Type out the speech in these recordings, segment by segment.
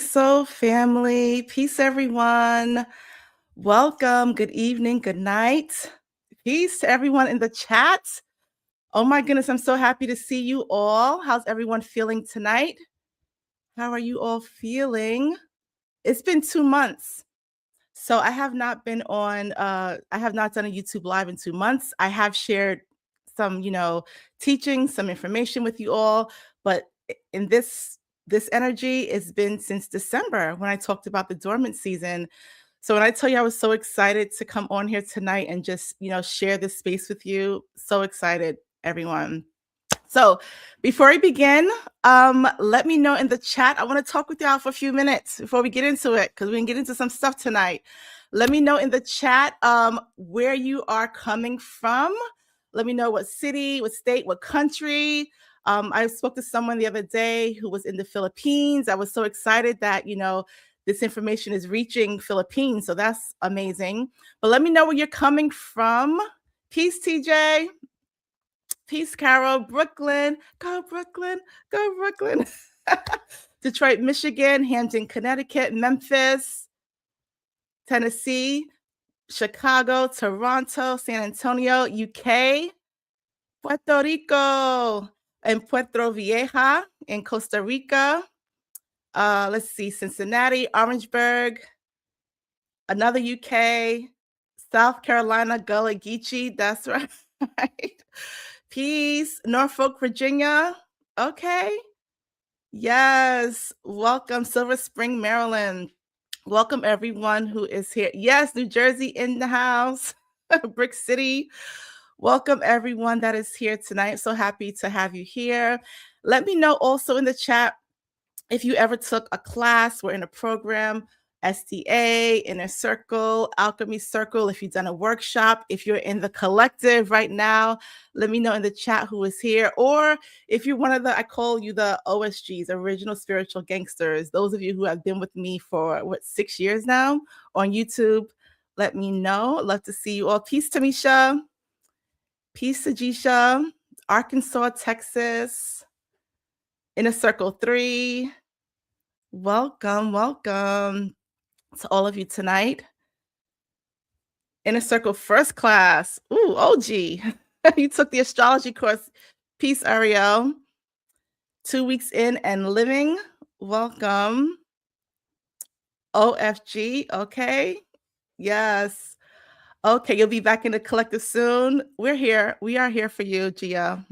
Soul family. Peace, everyone. Welcome. Good evening. Good night. Peace to everyone in the chat. Oh my goodness, I'm so happy to see you all. How's everyone feeling tonight? How are you all feeling? It's been 2 months. So I have not been on, I have not done a YouTube live in 2 months. I have shared some, teaching, some information with you all, but in this energy, it's been since December when I talked about the dormant season. So when I tell you I was so excited to come on here tonight and just, share this space with you, so excited, everyone. So before we begin, let me know in the chat. I want to talk with y'all for a few minutes before we get into it, because we can get into some stuff tonight. Let me know in the chat where you are coming from. Let me know what city, what state, what country. I spoke to someone the other day who was in the Philippines. I was so excited that, this information is reaching Philippines. So that's amazing. But let me know where you're coming from. Peace, TJ. Peace, Carol. Brooklyn. Go, Brooklyn. Go, Brooklyn. Detroit, Michigan. Hampton, Connecticut. Memphis, Tennessee. Chicago. Toronto. San Antonio, UK. Puerto Rico. And Puerto Vieja in Costa Rica. Let's see. Cincinnati. Orangeburg. Another UK. South Carolina. Gullah Geechee. That's right. Peace. Norfolk, Virginia. Okay. Yes. Welcome. Silver Spring, Maryland. Welcome everyone who is here. Yes, New Jersey in the house. Brick City. Welcome everyone that is here tonight. So happy to have you here. Let me know also in the chat if you ever took a class, we're in a program, STA, Inner Circle, Alchemy Circle, if you've done a workshop, if you're in the collective right now, let me know in the chat who is here. Or if you're one of I call you the OSGs, Original Spiritual Gangsters, those of you who have been with me for, 6 years now on YouTube, let me know. Love to see you all. Peace, Tamisha. Peace, Sajisha. Arkansas, Texas. Inner Circle 3. Welcome to all of you tonight. Inner Circle First Class. Ooh, OG. You took the astrology course. Peace, Ariel. 2 weeks in and living. Welcome. OFG. Okay. Yes. Okay, you'll be back in the collective soon. We're here. We are here for you, Gia.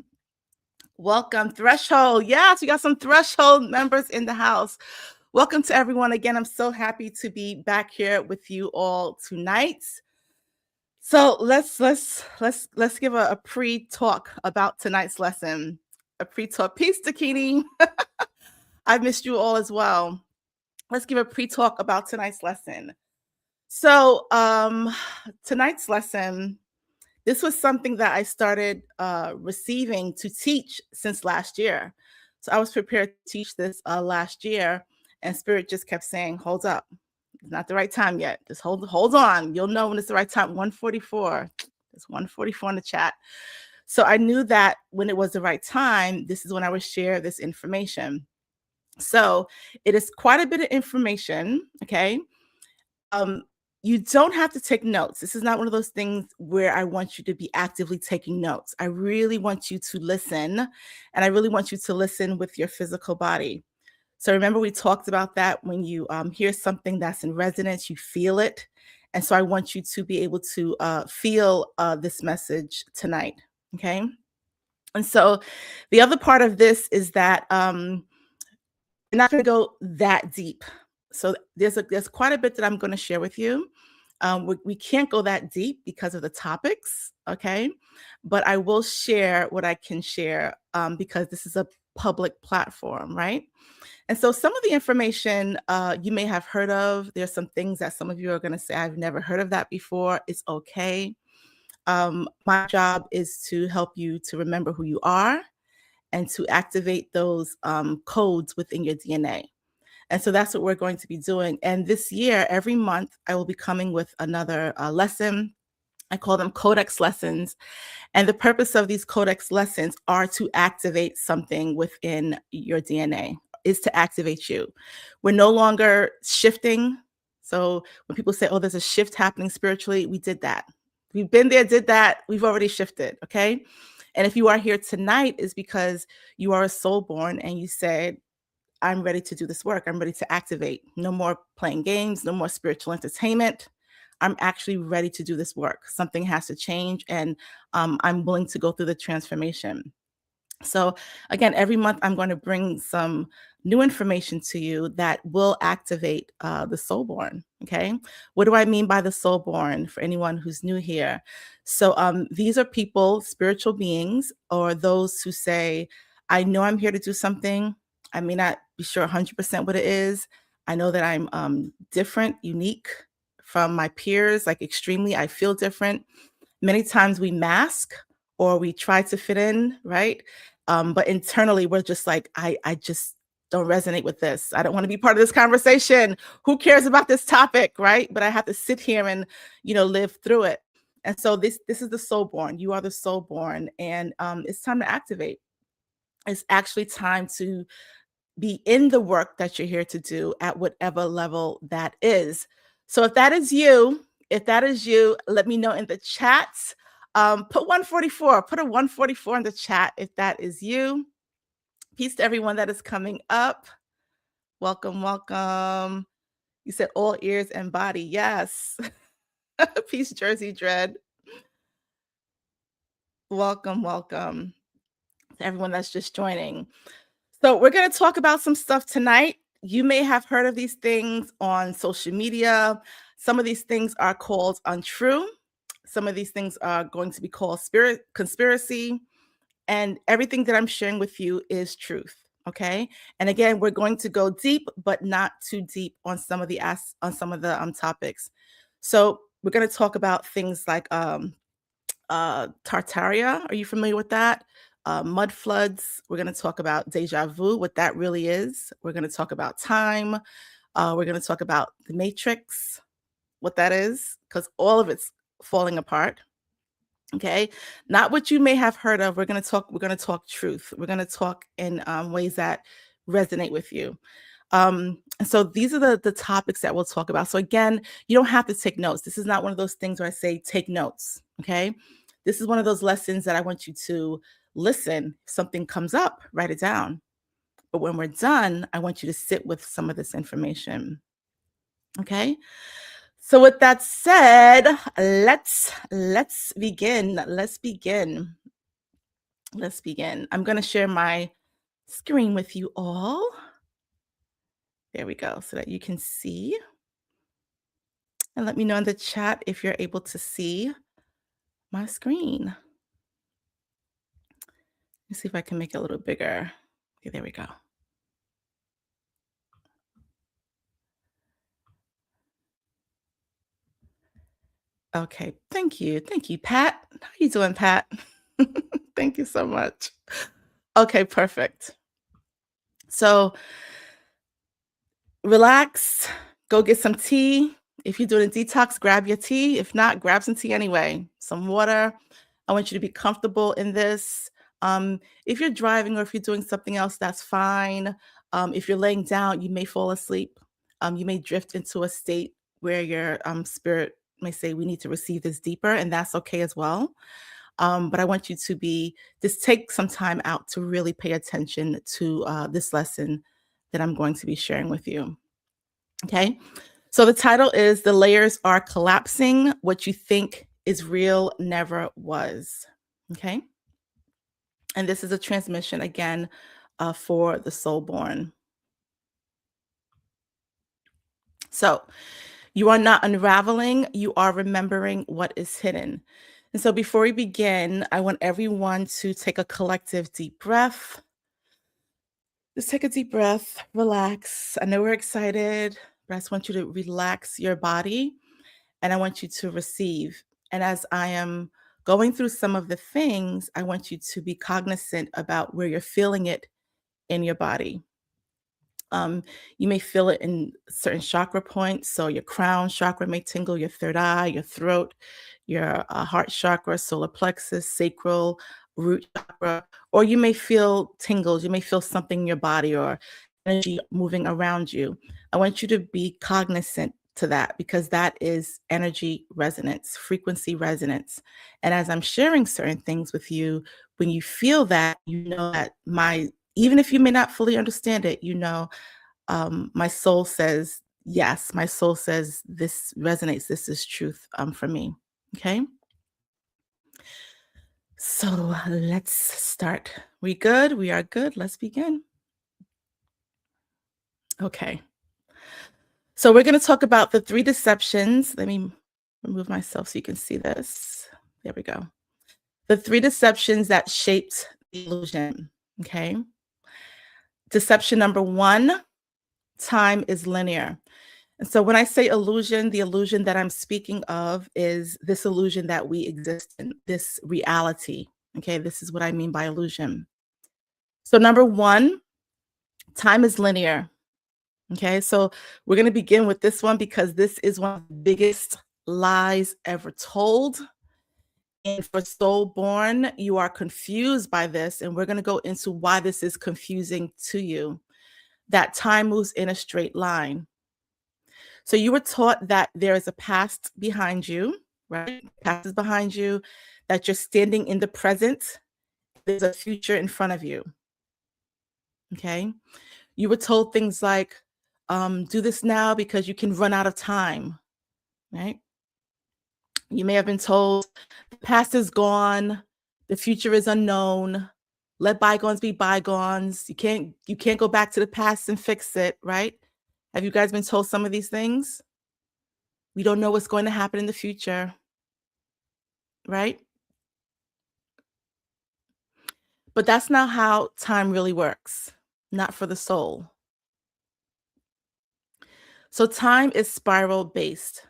Welcome. Threshold. Yes, we got some Threshold members in the house. Welcome to everyone. Again, I'm so happy to be back here with you all tonight. So let's give a pre-talk about tonight's lesson. A pre-talk. Peace, Dakini. I've missed you all as well. Let's give a pre-talk about tonight's lesson. So tonight's lesson, this was something that I started receiving to teach since last year. So I was prepared to teach this last year, and Spirit just kept saying, hold up. It's not the right time yet. Just hold on. You'll know when it's the right time. 144. It's 144 in the chat. So I knew that when it was the right time, this is when I would share this information. So it is quite a bit of information, okay? You don't have to take notes. This is not one of those things where I want you to be actively taking notes. I really want you to listen, and I really want you to listen with your physical body. So remember, we talked about that when you hear something that's in resonance, you feel it. And so I want you to be able to feel this message tonight, okay? And so the other part of this is that I'm not going to go that deep. So there's quite a bit that I'm going to share with you. We can't go that deep because of the topics, okay? But I will share what I can share because this is a public platform, right? And so some of the information you may have heard of. There's some things that some of you are going to say, I've never heard of that before. It's okay. My job is to help you to remember who you are and to activate those codes within your DNA. And so that's what we're going to be doing. And this year, every month, I will be coming with another lesson. I call them Codex lessons. And the purpose of these Codex lessons are to activate something within your DNA, is to activate you. We're no longer shifting. So when people say, oh, there's a shift happening spiritually, we did that. We've been there, did that. We've already shifted. Okay. And if you are here tonight, is because you are a soul born and you said, I'm ready to do this work. I'm ready to activate. No more playing games, no more spiritual entertainment. I'm actually ready to do this work. Something has to change, and I'm willing to go through the transformation. So, again, every month I'm going to bring some new information to you that will activate the soulborn. Okay. What do I mean by the soulborn for anyone who's new here? So, these are people, spiritual beings, or those who say, I know I'm here to do something. I may not be sure 100% what it is. I know that I'm different, unique from my peers, like extremely. I feel different. Many times we mask or we try to fit in, right? But internally, we're just like, I just don't resonate with this. I don't want to be part of this conversation. Who cares about this topic, right? But I have to sit here and, live through it. And so this is the soul born. You are the soul born, and it's time to activate. It's actually time to be in the work that you're here to do at whatever level that is. So if that is you, let me know in the chat. Put 144, put a 144 in the chat if that is you. Peace to everyone that is coming up. Welcome, welcome. You said all ears and body. Yes. Peace, Jersey Dread. Welcome, welcome to everyone that's just joining. So we're going to talk about some stuff tonight. You may have heard of these things on social media. Some of these things are called untrue. Some of these things are going to be called spirit conspiracy. And everything that I'm sharing with you is truth. Okay. And again, we're going to go deep, but not too deep on some of the topics. So we're going to talk about things like Tartaria. Are you familiar with that? Mud floods. We're going to talk about deja vu, what that really is. We're going to talk about time. We're going to talk about the matrix, what that is, because all of it's falling apart. Okay, not what you may have heard of. We're going to talk truth. We're going to talk in ways that resonate with you. And so these are the topics that we'll talk about. So again, you don't have to take notes. This is not one of those things where I say take notes. Okay, this is one of those lessons that I want you to listen. If something comes up, write it down. But when we're done, I want you to sit with some of this information. Okay. So with that said, let's begin. Let's begin. I'm going to share my screen with you all. There we go, so that you can see. And let me know in the chat if you're able to see my screen. Let me see if I can make it a little bigger. Okay, there we go. Okay, thank you. Thank you, Pat. How you doing, Pat? Thank you so much. Okay, perfect. So relax, go get some tea. If you're doing a detox, grab your tea. If not, grab some tea anyway, some water. I want you to be comfortable in this. If you're driving or if you're doing something else, that's fine. If you're laying down, you may fall asleep. You may drift into a state where your spirit may say, we need to receive this deeper, and that's okay as well. But I want you to just take some time out to really pay attention to this lesson that I'm going to be sharing with you. Okay. So the title is The Layers Are Collapsing. What You Think is Real Never Was. Okay. And this is a transmission again for the soulborn. So you are not unraveling, you are remembering what is hidden. And so before we begin, I want everyone to take a collective deep breath. Just take a deep breath, relax. I know we're excited, but I just want you to relax your body and I want you to receive. And as I am going through some of the things, I want you to be cognizant about where you're feeling it in your body. You may feel it in certain chakra points. So your crown chakra may tingle, your third eye, your throat, your heart chakra, solar plexus, sacral, root chakra, or you may feel tingles. You may feel something in your body, or energy moving around you. I want you to be cognizant to that because that is energy resonance, frequency resonance. And as I'm sharing certain things with you, when you feel that, you know that even if you may not fully understand it, my soul says, yes, my soul says this resonates, this is truth for me. Okay. So let's start. We good? We are good. Let's begin. Okay. So we're going to talk about the three deceptions. Let me remove myself so you can see this. There we go. The three deceptions that shaped the illusion. Okay. Deception number one, time is linear. And so when I say illusion, the illusion that I'm speaking of is this illusion that we exist in, this reality. Okay. This is what I mean by illusion. So number one, time is linear. Okay, so we're going to begin with this one because this is one of the biggest lies ever told. And for soul born, you are confused by this, and we're going to go into why this is confusing to you. That time moves in a straight line. So you were taught that there is a past behind you, right? Past is behind you, that you're standing in the present. There's a future in front of you. Okay. You were told things like, do this now because you can run out of time, right? You may have been told the past is gone, the future is unknown. Let bygones be bygones. You can't go back to the past and fix it, right? Have you guys been told some of these things? We don't know what's going to happen in the future, right? But that's not how time really works, not for the soul. So time is spiral based.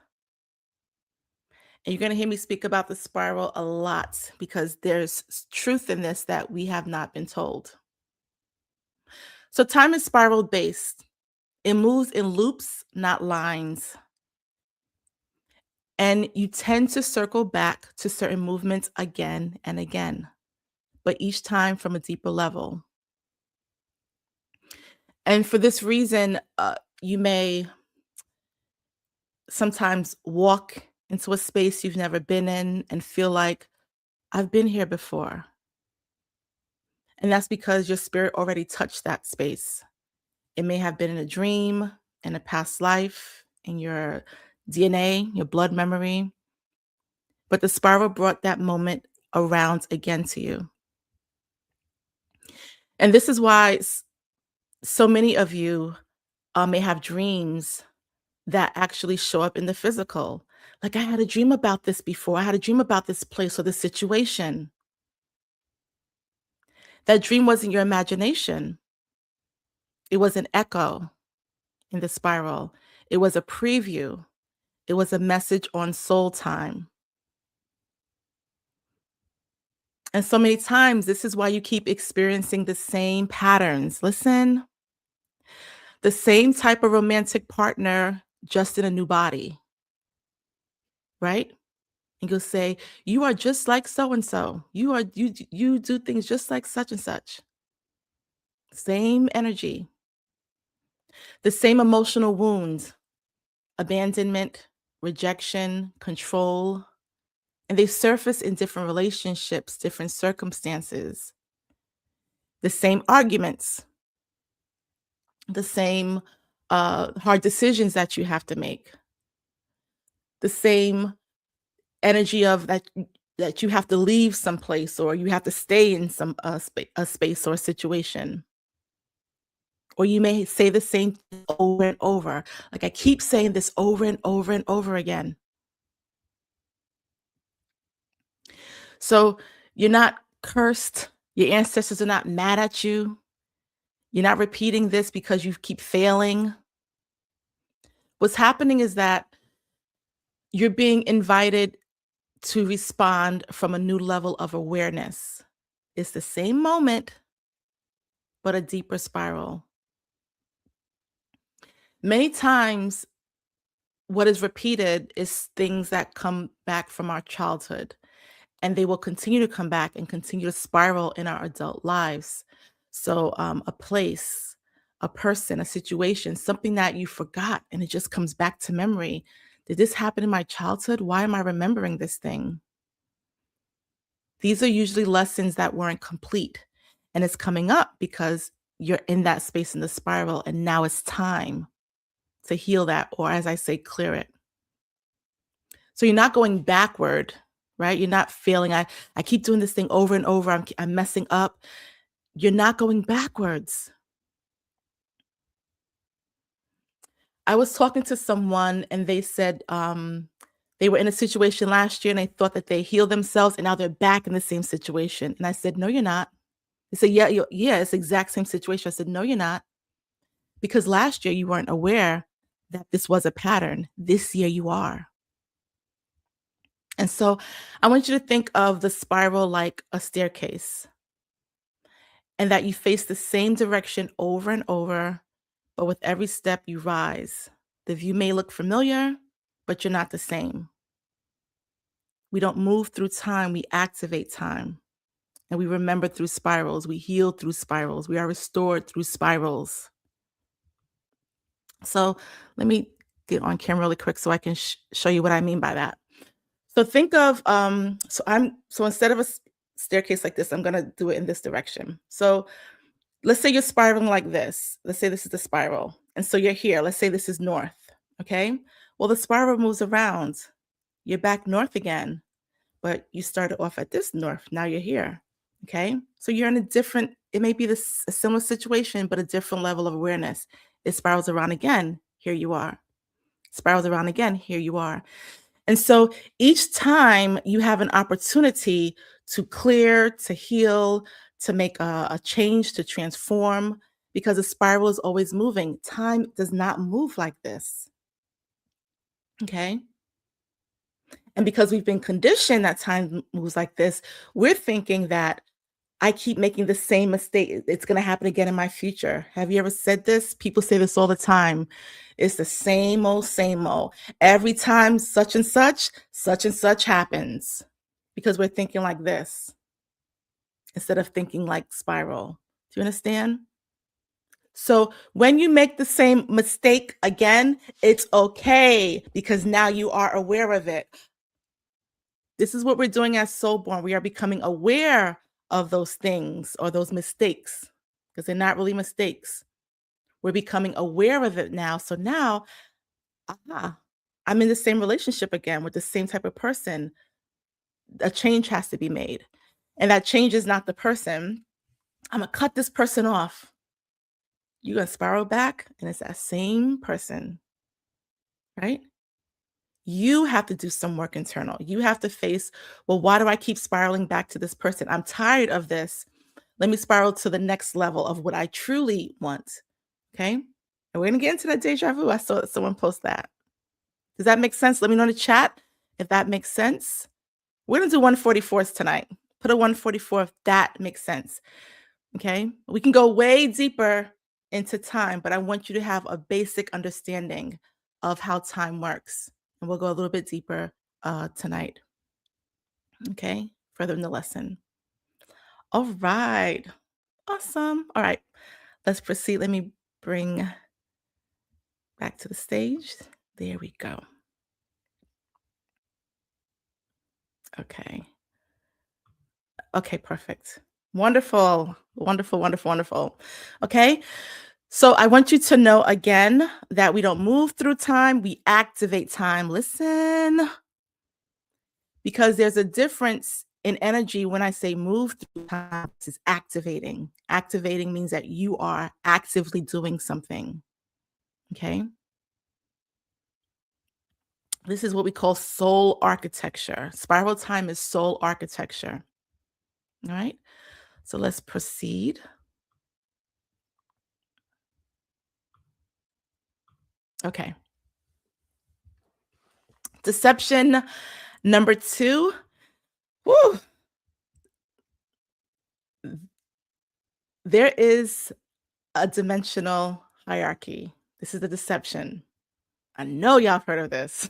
And you're going to hear me speak about the spiral a lot because there's truth in this that we have not been told. So time is spiral based. It moves in loops, not lines. And you tend to circle back to certain movements again and again, but each time from a deeper level. And for this reason, you may sometimes walk into a space you've never been in and feel like, I've been here before. And that's because your spirit already touched that space. It may have been in a dream, in a past life, in your DNA, your blood memory. But the spiral brought that moment around again to you. And this is why so many of you may have dreams that actually show up in the physical. Like, I had a dream about this before. I had a dream about this place or this situation. That dream wasn't your imagination. It was an echo in the spiral. It was a preview. It was a message on soul time. And so many times, this is why you keep experiencing the same patterns. Listen, the same type of romantic partner, just in a new body, right? And you'll say, you are just like so and so. You do things just like such and such. Same energy, the same emotional wounds, abandonment, rejection, control, and they surface in different relationships, different circumstances. The same arguments, the same hard decisions that you have to make, the same energy of that you have to leave someplace or you have to stay in some a space or a situation. Or you may say the same thing over and over. Like, I keep saying this over and over and over again. So you're not cursed. Your ancestors are not mad at you. You're not repeating this because you keep failing. What's happening is that you're being invited to respond from a new level of awareness. It's the same moment, but a deeper spiral. Many times, what is repeated is things that come back from our childhood, and they will continue to come back and continue to spiral in our adult lives. So, a place, a person, a situation, something that you forgot, and it just comes back to memory. Did this happen in my childhood? Why am I remembering this thing? These are usually lessons that weren't complete. And it's coming up because you're in that space in the spiral, and now it's time to heal that, or as I say, clear it. So you're not going backward, right? You're not failing. I keep doing this thing over and over. I'm messing up. You're not going backwards. I was talking to someone and they said they were in a situation last year and they thought that they healed themselves and now they're back in the same situation. And I said, no, you're not. They said, yeah, yeah, it's the exact same situation. I said, no, you're not. Because last year you weren't aware that this was a pattern. This year you are. And so I want you to think of the spiral like a staircase and that you face the same direction over and over, but with every step you rise. The view may look familiar, but you're not the same. We don't move through time, we activate time. And we remember through spirals, we heal through spirals, we are restored through spirals. So let me get on camera really quick so I can show you what I mean by that. So think of so instead of a staircase like this, I'm gonna do it in this direction. So let's say you're spiraling like this. Let's say this is the spiral. And so you're here. Let's say this is north. Okay. Well, the spiral moves around. You're back north again, but you started off at this north. Now you're here. Okay. So you're in a different, it may be a similar situation, but a different level of awareness. It spirals around again. Here you are. Spirals around again. Here you are. And so each time you have an opportunity to clear, to heal, to make a change, to transform, because the spiral is always moving. Time does not move like this. Okay. And because we've been conditioned that time moves like this, we're thinking that I keep making the same mistake. It's going to happen again in my future. Have you ever said this? People say this all the time. It's the same old, same old. Every time such and such happens because we're thinking like this instead of thinking like spiral. Do you understand? So when you make the same mistake again, it's okay because now you are aware of it. This is what we're doing as Soulborn. We are becoming aware of those things or those mistakes because they're not really mistakes. We're becoming aware of it now. So now, I'm in the same relationship again with the same type of person. A change has to be made. And that change is not the person. I'm going to cut this person off. You're going to spiral back, and it's that same person, right? You have to do some work internal. You have to face, well, why do I keep spiraling back to this person? I'm tired of this. Let me spiral to the next level of what I truly want. Okay. And we're going to get into that deja vu. I saw someone post that. Does that make sense? Let me know in the chat if that makes sense. We're going to do 144s tonight. Put a 144 if that makes sense. Okay. We can go way deeper into time, but I want you to have a basic understanding of how time works. And we'll go a little bit deeper tonight. Okay. Further in the lesson. All right. Awesome. All right. Let's proceed. Let me bring back to the stage. There we go. Okay. Okay, perfect. Wonderful. Wonderful, wonderful, wonderful. Okay. So I want you to know again that we don't move through time, we activate time. Listen, because there's a difference in energy when I say move through time, this is activating. Activating means that you are actively doing something. Okay. This is what we call soul architecture. Spiral time is soul architecture. All right. So let's proceed. Okay. Deception number 2. Woo. There is a dimensional hierarchy. This is the deception. I know y'all have heard of this.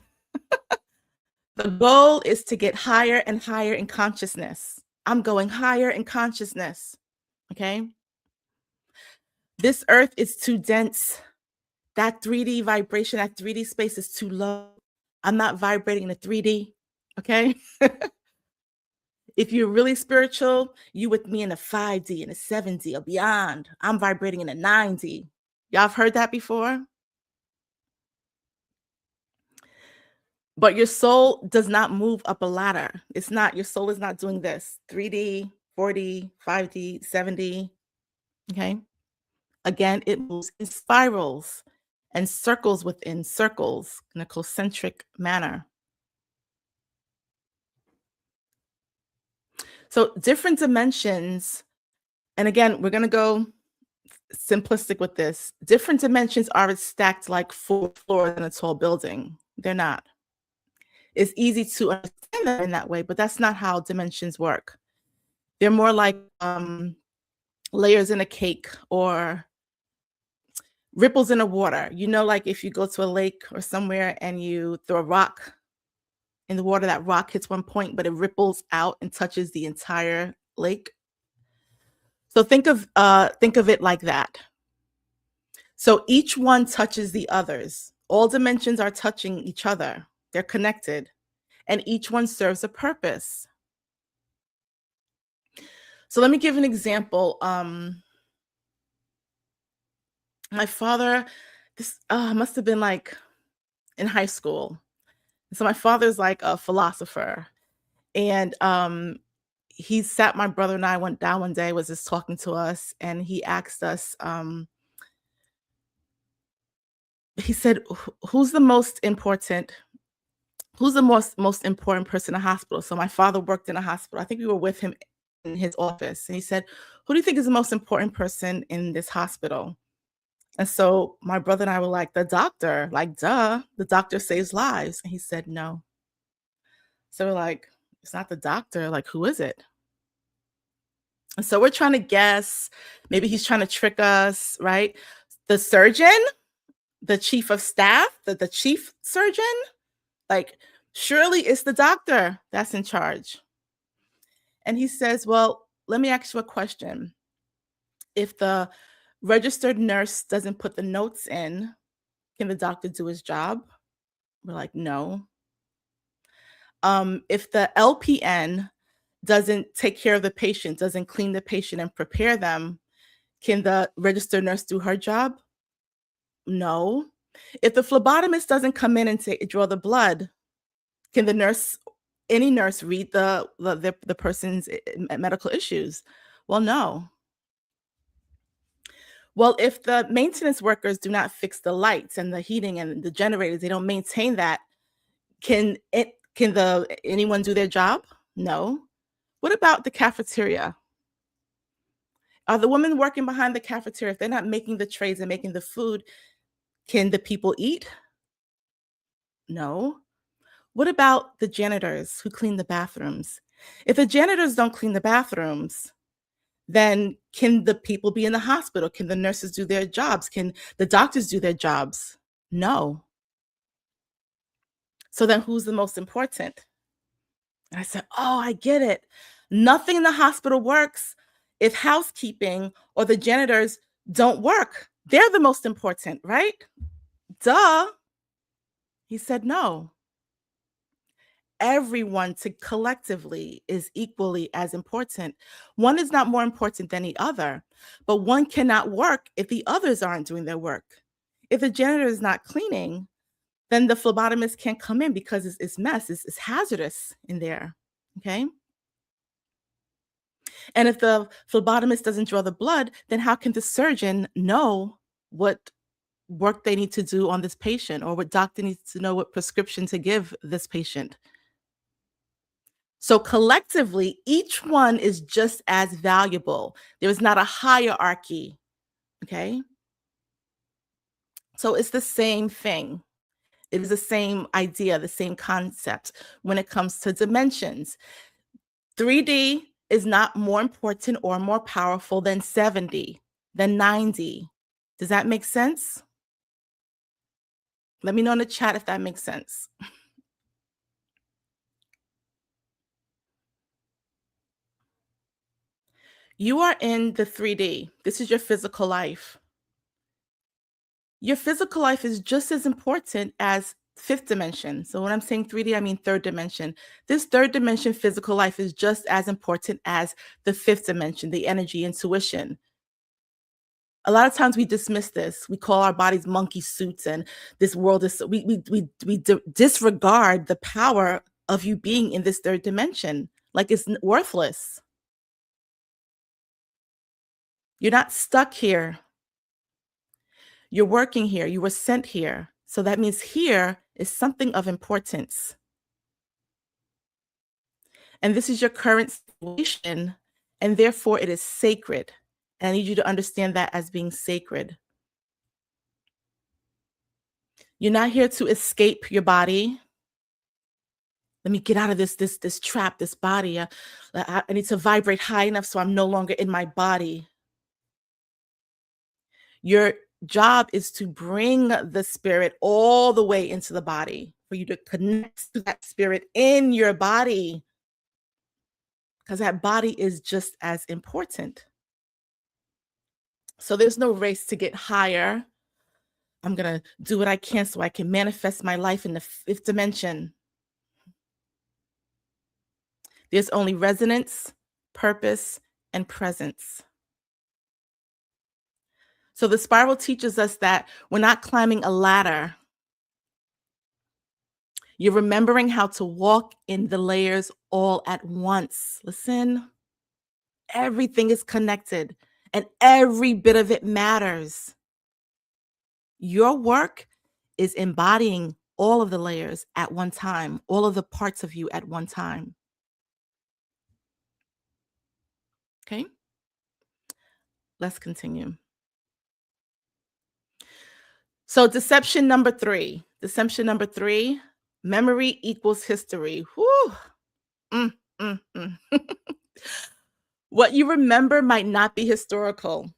The goal is to get higher and higher in consciousness. I'm going higher in consciousness. Okay. This earth is too dense. That 3D vibration, that 3D space is too low. I'm not vibrating in a 3D. Okay. If you're really spiritual, you with me in a 5D, in a 7D or beyond. I'm vibrating in a 9D. Y'all have heard that before? But your soul does not move up a ladder. It's not, your soul is not doing this 3D, 4D, 5D, 7D. Okay. Again, it moves in spirals and circles within circles in a concentric manner. So, different dimensions, and again, we're going to go simplistic with this. Different dimensions aren't stacked like 4 floors in a tall building. They're not. It's easy to understand that in that way, but that's not how dimensions work. They're more like layers in a cake or ripples in a water. You know, like if you go to a lake or somewhere and you throw a rock in the water, that rock hits one point, but it ripples out and touches the entire lake. So think of it like that. So each one touches the others. All dimensions are touching each other. They're connected, and each one serves a purpose. So let me give an example. My father, this must have been like in high school. So my father's like a philosopher, and he sat my brother and I went down one day, was just talking to us, and he asked us, he said, Who's the most important person in a hospital?" So my father worked in a hospital. I think we were with him in his office, and he said, "Who do you think is the most important person in this hospital?" And so my brother and I were like, "The doctor, like, duh, the doctor saves lives." And he said, "No." So we're like, "It's not the doctor, like, who is it?" And so we're trying to guess. Maybe he's trying to trick us, right? The surgeon, the chief of staff, the chief surgeon, like, surely it's the doctor that's in charge. And he says, "Well, let me ask you a question. If the registered nurse doesn't put the notes in, can the doctor do his job?" We're like, "No." If the LPN doesn't take care of the patient, doesn't clean the patient and prepare them, can the registered nurse do her job? No. If the phlebotomist doesn't come in and draw the blood, can the nurse, any nurse, read the person's medical issues? Well, no. Well, if the maintenance workers do not fix the lights and the heating and the generators, they don't maintain that, can anyone do their job? No. What about the cafeteria? Are the women working behind the cafeteria, if they're not making the trays and making the food, can the people eat? No. What about the janitors who clean the bathrooms? If the janitors don't clean the bathrooms, then can the people be in the hospital? Can the nurses do their jobs? Can the doctors do their jobs? No. So then who's the most important? And I said, "Oh, I get it. Nothing in the hospital works if housekeeping or the janitors don't work. They're the most important, right? Duh." He said, "No. Everyone to collectively is equally as important. One is not more important than the other, but one cannot work if the others aren't doing their work. If the janitor is not cleaning, then the phlebotomist can't come in because it's mess, it's hazardous in there. Okay. And if the phlebotomist doesn't draw the blood, then how can the surgeon know what work they need to do on this patient, or what doctor needs to know what prescription to give this patient?" So collectively, each one is just as valuable. There is not a hierarchy. Okay. So it's the same thing. It is the same idea, the same concept when it comes to dimensions. 3D is not more important or more powerful than 7D, than 9D. Does that make sense? Let me know in the chat if that makes sense. You are in the 3D. This is your physical life. Your physical life is just as important as fifth dimension. So when I'm saying 3D, I mean third dimension. This third dimension physical life is just as important as the fifth dimension, the energy, intuition. A lot of times we dismiss this. We call our bodies monkey suits, and this world is disregard the power of you being in this third dimension. Like it's worthless. You're not stuck here. You're working here. You were sent here. So that means here is something of importance. And this is your current situation, and therefore it is sacred. And I need you to understand that as being sacred. You're not here to escape your body. Let me get out of this trap, this body. I need to vibrate high enough so I'm no longer in my body. Your job is to bring the spirit all the way into the body, for you to connect to that spirit in your body, because that body is just as important. So there's no race to get higher. I'm going to do what I can so I can manifest my life in the fifth dimension. There's only resonance, purpose, and presence. So the spiral teaches us that we're not climbing a ladder. You're remembering how to walk in the layers all at once. Listen, everything is connected and every bit of it matters. Your work is embodying all of the layers at one time, all of the parts of you at one time. Okay, let's continue. So deception number three, memory equals history. Whew. Mm, mm, mm. What you remember might not be historical.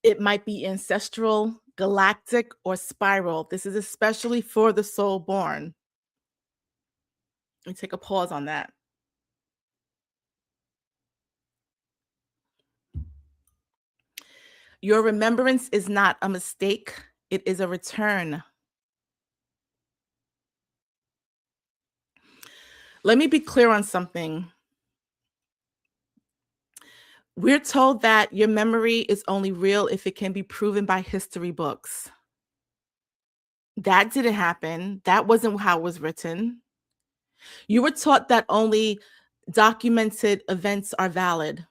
It might be ancestral, galactic, or spiral. This is especially for the soul born. Let me take a pause on that. Your remembrance is not a mistake, it is a return. Let me be clear on something. We're told that your memory is only real if it can be proven by history books. That didn't happen. That wasn't how it was written. You were taught that only documented events are valid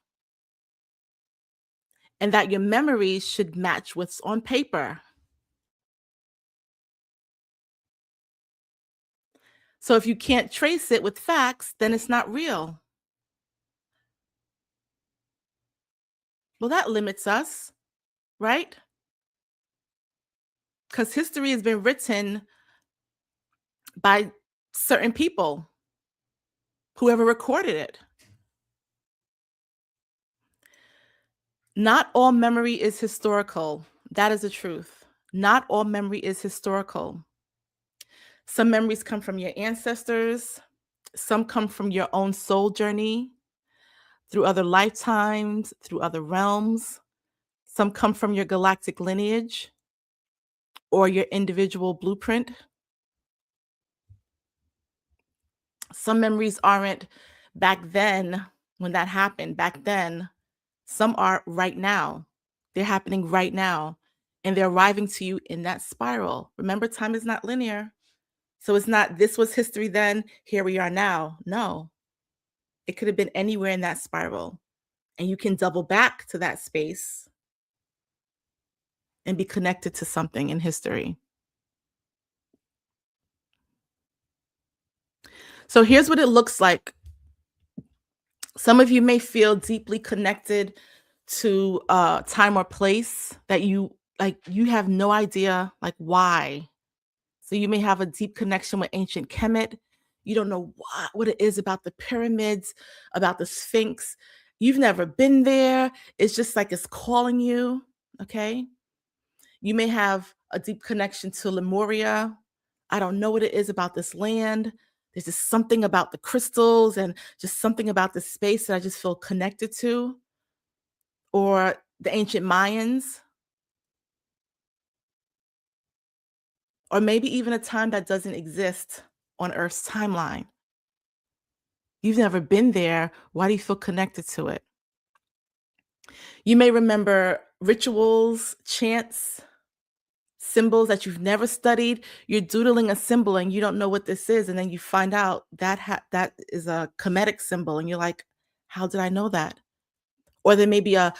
and that your memories should match what's on paper. So if you can't trace it with facts, then it's not real. Well, that limits us, right? Because history has been written by certain people, whoever recorded it. Not all memory is historical. That is the truth. Not all memory is historical. Some memories come from your ancestors. Some come from your own soul journey, through other lifetimes, through other realms. Some come from your galactic lineage or your individual blueprint. Some memories aren't back then when that happened, back then. Some are right now. They're happening right now. And they're arriving to you in that spiral. Remember, time is not linear. So it's not, this was history then, here we are now. No, it could have been anywhere in that spiral. And you can double back to that space and be connected to something in history. So here's what it looks like. Some of you may feel deeply connected to time or place that you have no idea like why. So you may have a deep connection with ancient Kemet. You don't know what it is about the pyramids, about the Sphinx. You've never been there. It's just like it's calling you, okay? You may have a deep connection to Lemuria. I don't know what it is about this land. There's just something about the crystals and just something about the space that I just feel connected to. Or the ancient Mayans. or maybe even a time that doesn't exist on Earth's timeline. You've never been there. Why do you feel connected to it? You may remember rituals, chants, symbols that you've never studied. You're doodling a symbol and you don't know what this is, and then you find out that that is a Kemetic symbol, and you're like, "How did I know that?" Or there may be a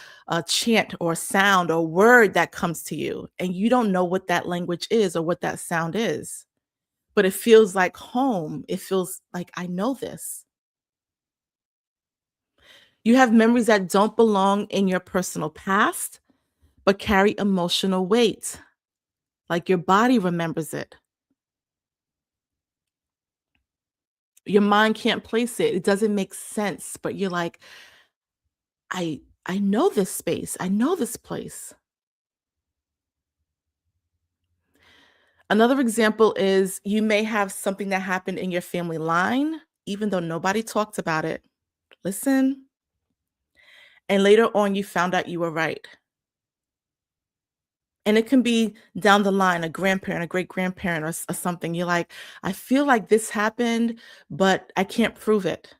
chant or a sound or word that comes to you, and you don't know what that language is or what that sound is, but it feels like home. It feels like, "I know this." You have memories that don't belong in your personal past, but carry emotional weight, like your body remembers it. Your mind can't place it. It doesn't make sense, but you're like, I know this space. I know this place. Another example is you may have something that happened in your family line, even though nobody talked about it. Listen, and later on you found out you were right. And it can be down the line, a grandparent, a great grandparent, or something. You're like, I feel like this happened, but I can't prove it.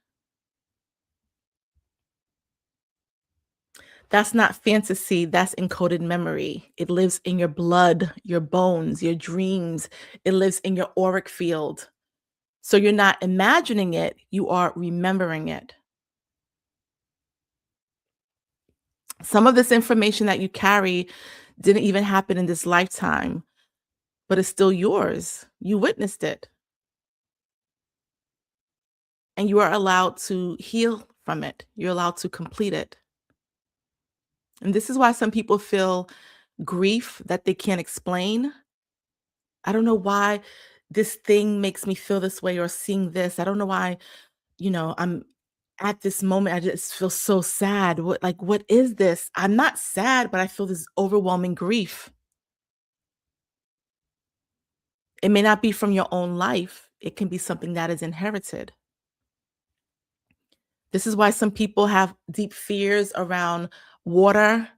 That's not fantasy, that's encoded memory. It lives in your blood, your bones, your dreams. It lives in your auric field. So you're not imagining it, you are remembering it. Some of this information that you carry didn't even happen in this lifetime, but it's still yours. You witnessed it, and you are allowed to heal from it. You're allowed to complete it. And this is why some people feel grief that they can't explain. I don't know why this thing makes me feel this way, or seeing this. I don't know why, I'm at this moment. I just feel so sad. What is this? I'm not sad, but I feel this overwhelming grief. It may not be from your own life. It can be something that is inherited. This is why some people have deep fears around water.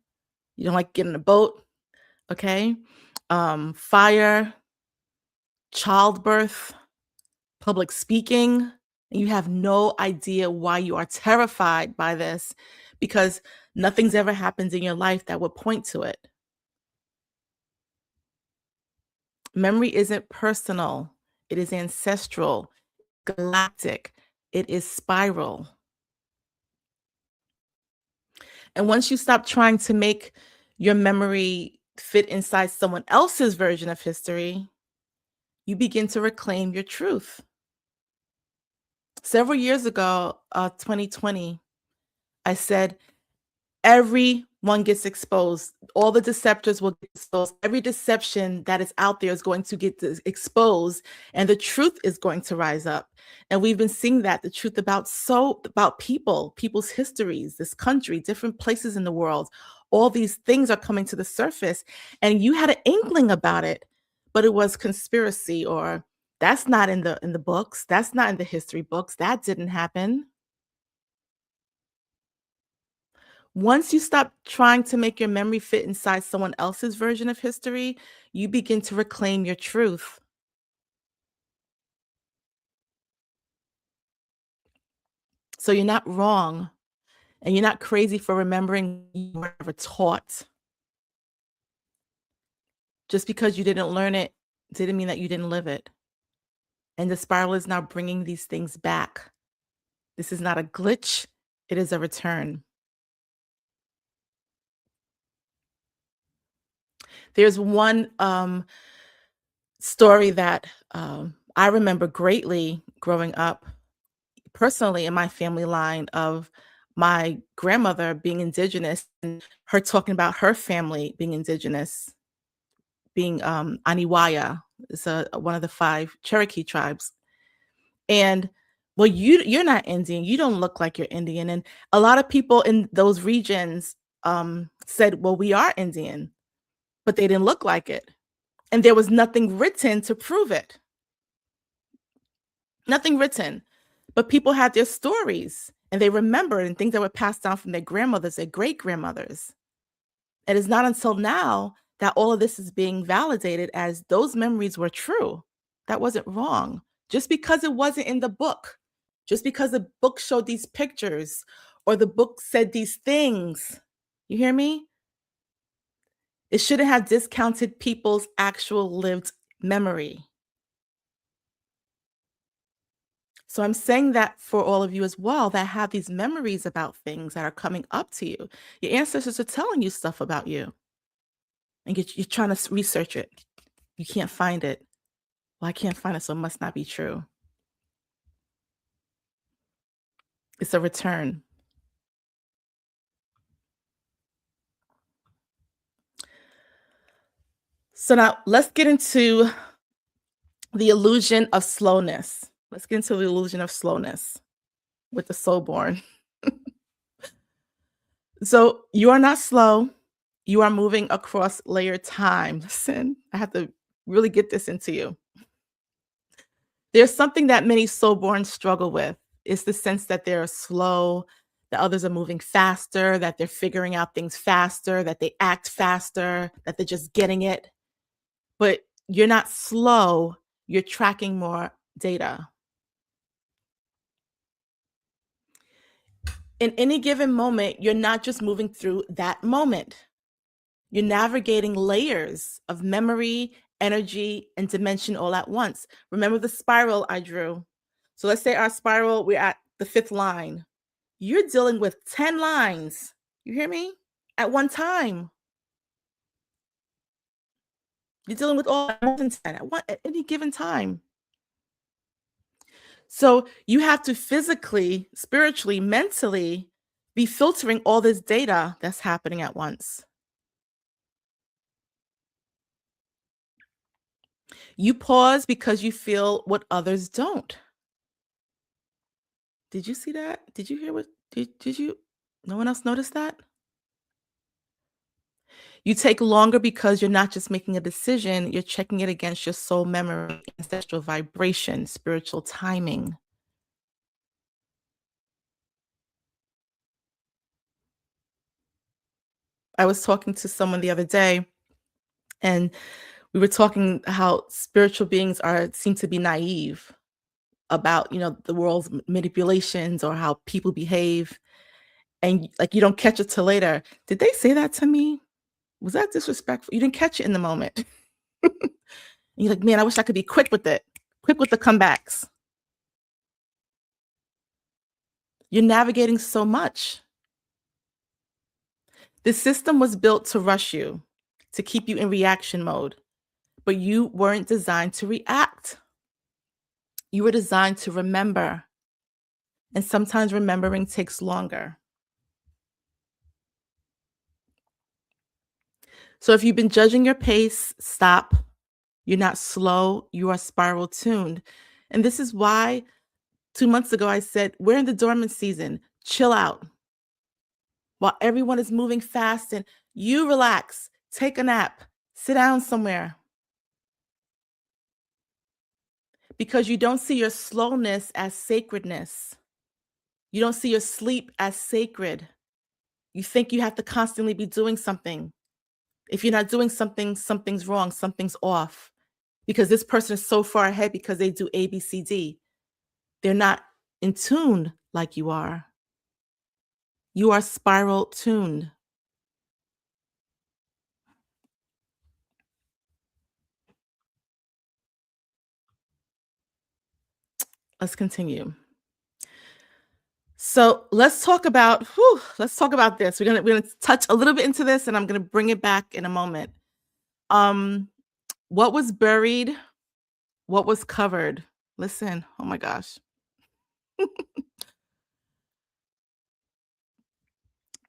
You don't like getting a boat, okay? Fire, childbirth, public speaking, and you have no idea why you are terrified by this, because nothing's ever happened in your life that would point to it. Memory isn't personal, it is ancestral, galactic, it is spiral. And once you stop trying to make your memory fit inside someone else's version of history, you begin to reclaim your truth. Several years ago, 2020, I said, everyone gets exposed. All the deceptors will get exposed. Every deception that is out there is going to get exposed, and the truth is going to rise up. And we've been seeing that, the truth about people's histories, this country, different places in the world. All these things are coming to the surface, and you had an inkling about it, but it was conspiracy, or that's not in the books. That's not in the history books. That didn't happen. Once you stop trying to make your memory fit inside someone else's version of history, you begin to reclaim your truth. So you're not wrong, and you're not crazy for remembering you were never taught. Just because you didn't learn it didn't mean that you didn't live it. And the spiral is now bringing these things back. This is not a glitch, it is a return. There's one story that I remember greatly growing up, personally in my family line, of my grandmother being indigenous and her talking about her family being indigenous, being Aniwaya, is one of the 5 Cherokee tribes. And well, you're not Indian. You don't look like you're Indian. And a lot of people in those regions said, well, we are Indian, but they didn't look like it. And there was nothing written to prove it. Nothing written. But people had their stories, and they remembered, and things that were passed down from their grandmothers, their great grandmothers. And it's not until now that all of this is being validated as those memories were true. That wasn't wrong. Just because it wasn't in the book, just because the book showed these pictures or the book said these things, you hear me? It shouldn't have discounted people's actual lived memory. So I'm saying that for all of you as well that have these memories about things that are coming up to you. Your ancestors are telling you stuff about you, and you're trying to research it. You can't find it. Well, I can't find it, so it must not be true. It's a return. So now let's get into the illusion of slowness. Let's get into the illusion of slowness with the soul born. So you are not slow. You are moving across layered time. Listen, I have to really get this into you. There's something that many soul-born struggle with. It's the sense that they're slow, that others are moving faster, that they're figuring out things faster, that they act faster, that they're just getting it. But you're not slow, you're tracking more data. In any given moment, you're not just moving through that moment. You're navigating layers of memory, energy, and dimension all at once. Remember the spiral I drew? So let's say our spiral, we're at the fifth line. You're dealing with 10 lines. You hear me? At one time. You're dealing with all more than 10 at any given time. So you have to physically, spiritually, mentally be filtering all this data that's happening at once. You pause because you feel what others don't. Did you see that? Did you hear what did you no one else notice that? You take longer because you're not just making a decision, you're checking it against your soul memory, ancestral vibration, spiritual timing. I was talking to someone the other day and we were talking how spiritual beings are seem to be naive about, the world's manipulations or how people behave and like you don't catch it till later. Did they say that to me? Was that disrespectful? You didn't catch it in the moment. And you're like, man, I wish I could be quick with it, quick with the comebacks. You're navigating so much. The system was built to rush you, to keep you in reaction mode, but you weren't designed to react. You were designed to remember. And sometimes remembering takes longer. So if you've been judging your pace, stop. You're not slow, you are spiral tuned. And this is why 2 months ago I said, we're in the dormant season. Chill out. While everyone is moving fast and you relax, take a nap, sit down somewhere. Because you don't see your slowness as sacredness. You don't see your sleep as sacred. You think you have to constantly be doing something. If you're not doing something, something's wrong, something's off. Because this person is so far ahead because they do A, B, C, D. They're not in tune like you are. You are spiral tuned. Let's continue. So let's talk about this. We're gonna touch a little bit into this and I'm gonna bring it back in a moment. Um, what was buried? What was covered? Listen, oh my gosh.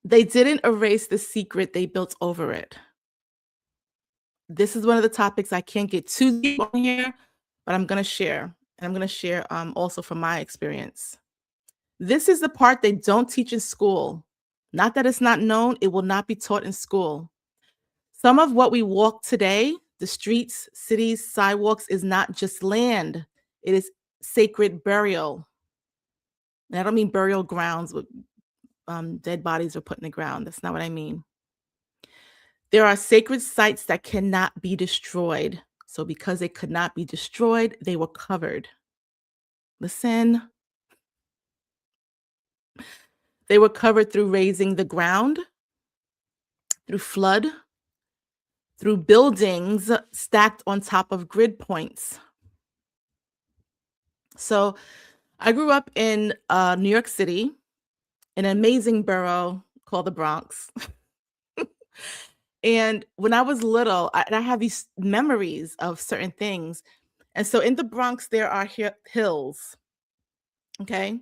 They didn't erase the secret, they built over it. This is one of the topics I can't get too deep on here, but I'm gonna share. And I'm gonna share also from my experience. This is the part they don't teach in school. Not that it's not known, it will not be taught in school. Some of what we walk today, the streets, cities, sidewalks, is not just land. It is sacred burial. And I don't mean burial grounds with dead bodies are put in the ground. That's not what I mean. There are sacred sites that cannot be destroyed. So because they could not be destroyed, they were covered. Listen, they were covered through raising the ground, through flood, through buildings stacked on top of grid points. So I grew up in New York City, an amazing borough called the Bronx. And when I was little, I have these memories of certain things. And so in the Bronx, there are hills, okay?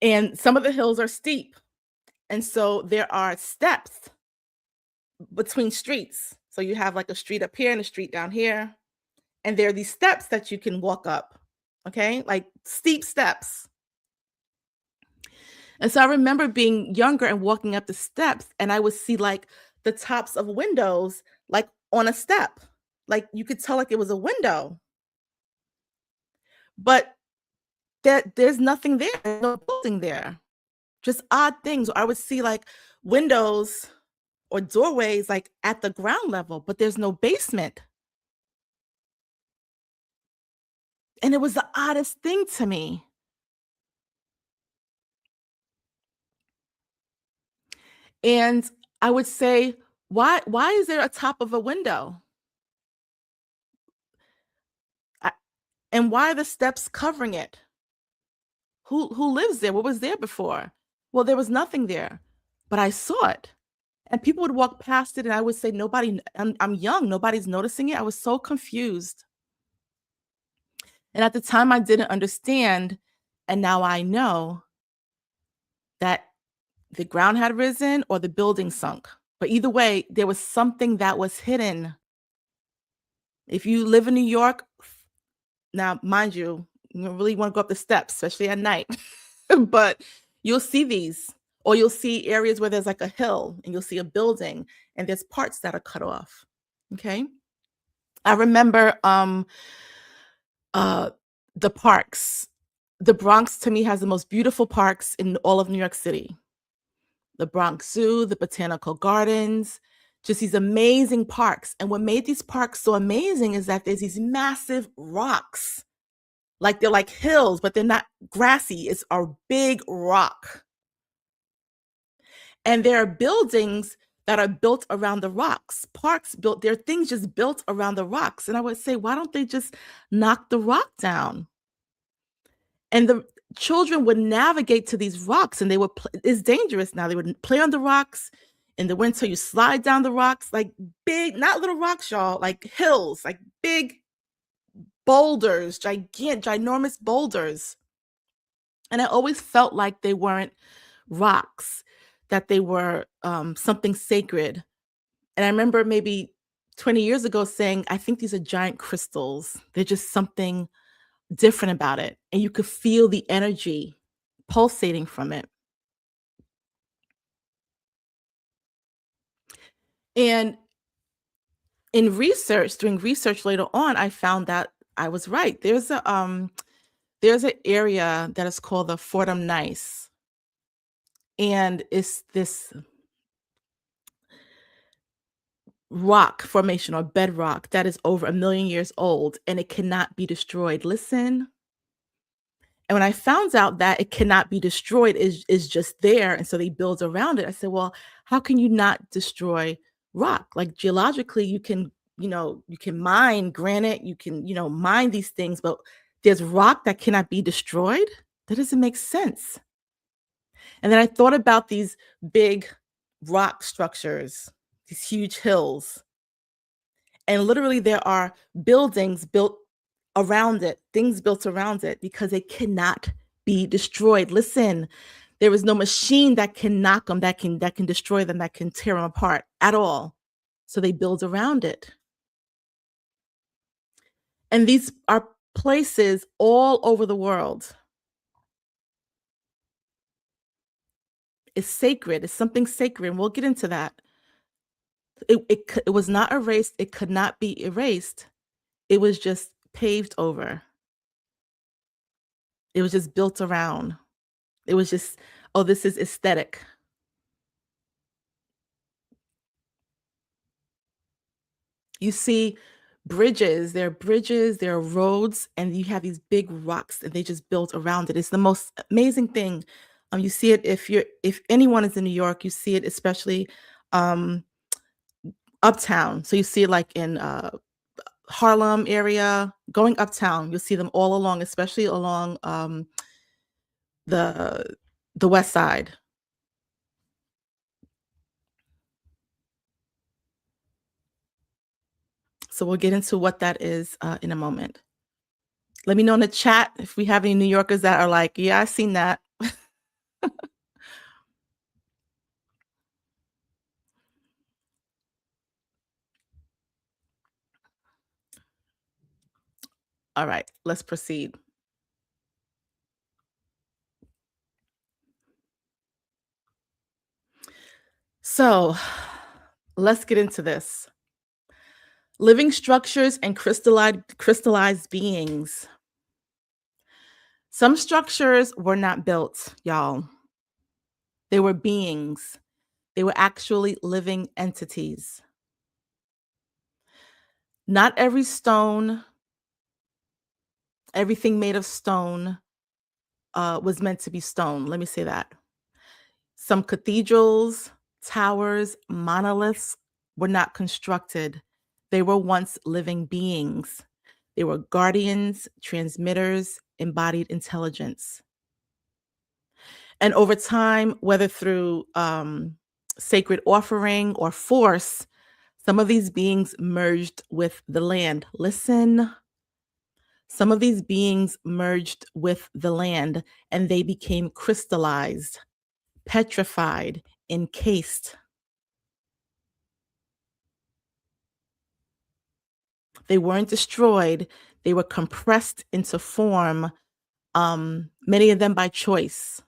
And some of the hills are steep. And so there are steps between streets. So you have like a street up here and a street down here. And there are these steps that you can walk up, okay? Like steep steps. And so I remember being younger and walking up the steps, and I would see like the tops of windows like on a step. Like you could tell like it was a window, but there's nothing there, there's no building there. Just odd things. I would see like windows or doorways like at the ground level, but there's no basement. And it was the oddest thing to me. And I would say, why is there a top of a window? I, and why are the steps covering it? Who lives there? What was there before? Well, there was nothing there, but I saw it. And people would walk past it and I would say, nobody, I'm young, nobody's noticing it. I was so confused. And at the time I didn't understand. And now I know that the ground had risen or the building sunk. But either way, there was something that was hidden. If you live in New York, now mind you, you don't really want to go up the steps, especially at night. But you'll see these, or you'll see areas where there's like a hill and you'll see a building and there's parts that are cut off. Okay. I remember uh the parks. The Bronx to me has the most beautiful parks in all of New York City. The Bronx Zoo, the Botanical Gardens, just these amazing parks. And what made these parks so amazing is that there's these massive rocks. Like they're like hills, but they're not grassy. It's a big rock. And there are buildings that are built around the rocks. Parks built, there are things just built around the rocks. And I would say, why don't they just knock the rock down? And the children would navigate to these rocks and they would it's dangerous now. They would play on the rocks. In the winter, you slide down the rocks, like big, not little rocks, y'all, like hills, like big boulders, ginormous boulders. And I always felt like they weren't rocks, that they were something sacred. And I remember maybe 20 years ago saying, I think these are giant crystals. They're just something different about it. And you could feel the energy pulsating from it. And doing research later on, I found that I was right. There's an area that is called the Fordham Nice. And it's this rock formation or bedrock that is over 1,000,000 years old and it cannot be destroyed. Listen. And when I found out that it cannot be destroyed, is just there, and so they build around it, I said, "Well, how can you not destroy rock? Like, geologically, you can mine granite, you can, mine these things, but there's rock that cannot be destroyed? That doesn't make sense." And then I thought about these big rock structures, these huge hills, and literally there are buildings built around it, things built around it because it cannot be destroyed. Listen, there is no machine that can knock them, that can destroy them, that can tear them apart at all. So they build around it. And these are places all over the world. It's sacred. It's something sacred. And we'll get into that. It was not erased. It could not be erased. It was just paved over. It was just built around. It was just, oh, this is aesthetic. You see bridges, there are roads, and you have these big rocks that they just built around it. It's the most amazing thing. You see it if anyone is in New York, you see it especially um, uptown. So you see it like in Harlem area, going uptown. You'll see them all along, especially along the the west side. So we'll get into what that is in a moment. Let me know in the chat if we have any New Yorkers that are like, yeah, I've seen that. All right, let's proceed. So let's get into this. Living structures and crystallized beings. Some structures were not built, y'all. They were beings. They were actually living entities. Not every stone, everything made of stone was meant to be stone. Let me say that. Some cathedrals, towers, monoliths were not constructed. They were once living beings. They were guardians, transmitters, embodied intelligence. And over time, whether through sacred offering or force, some of these beings merged with the land. Listen, some of these beings merged with the land and they became crystallized, petrified, encased. They weren't destroyed, they were compressed into form, many of them by choice.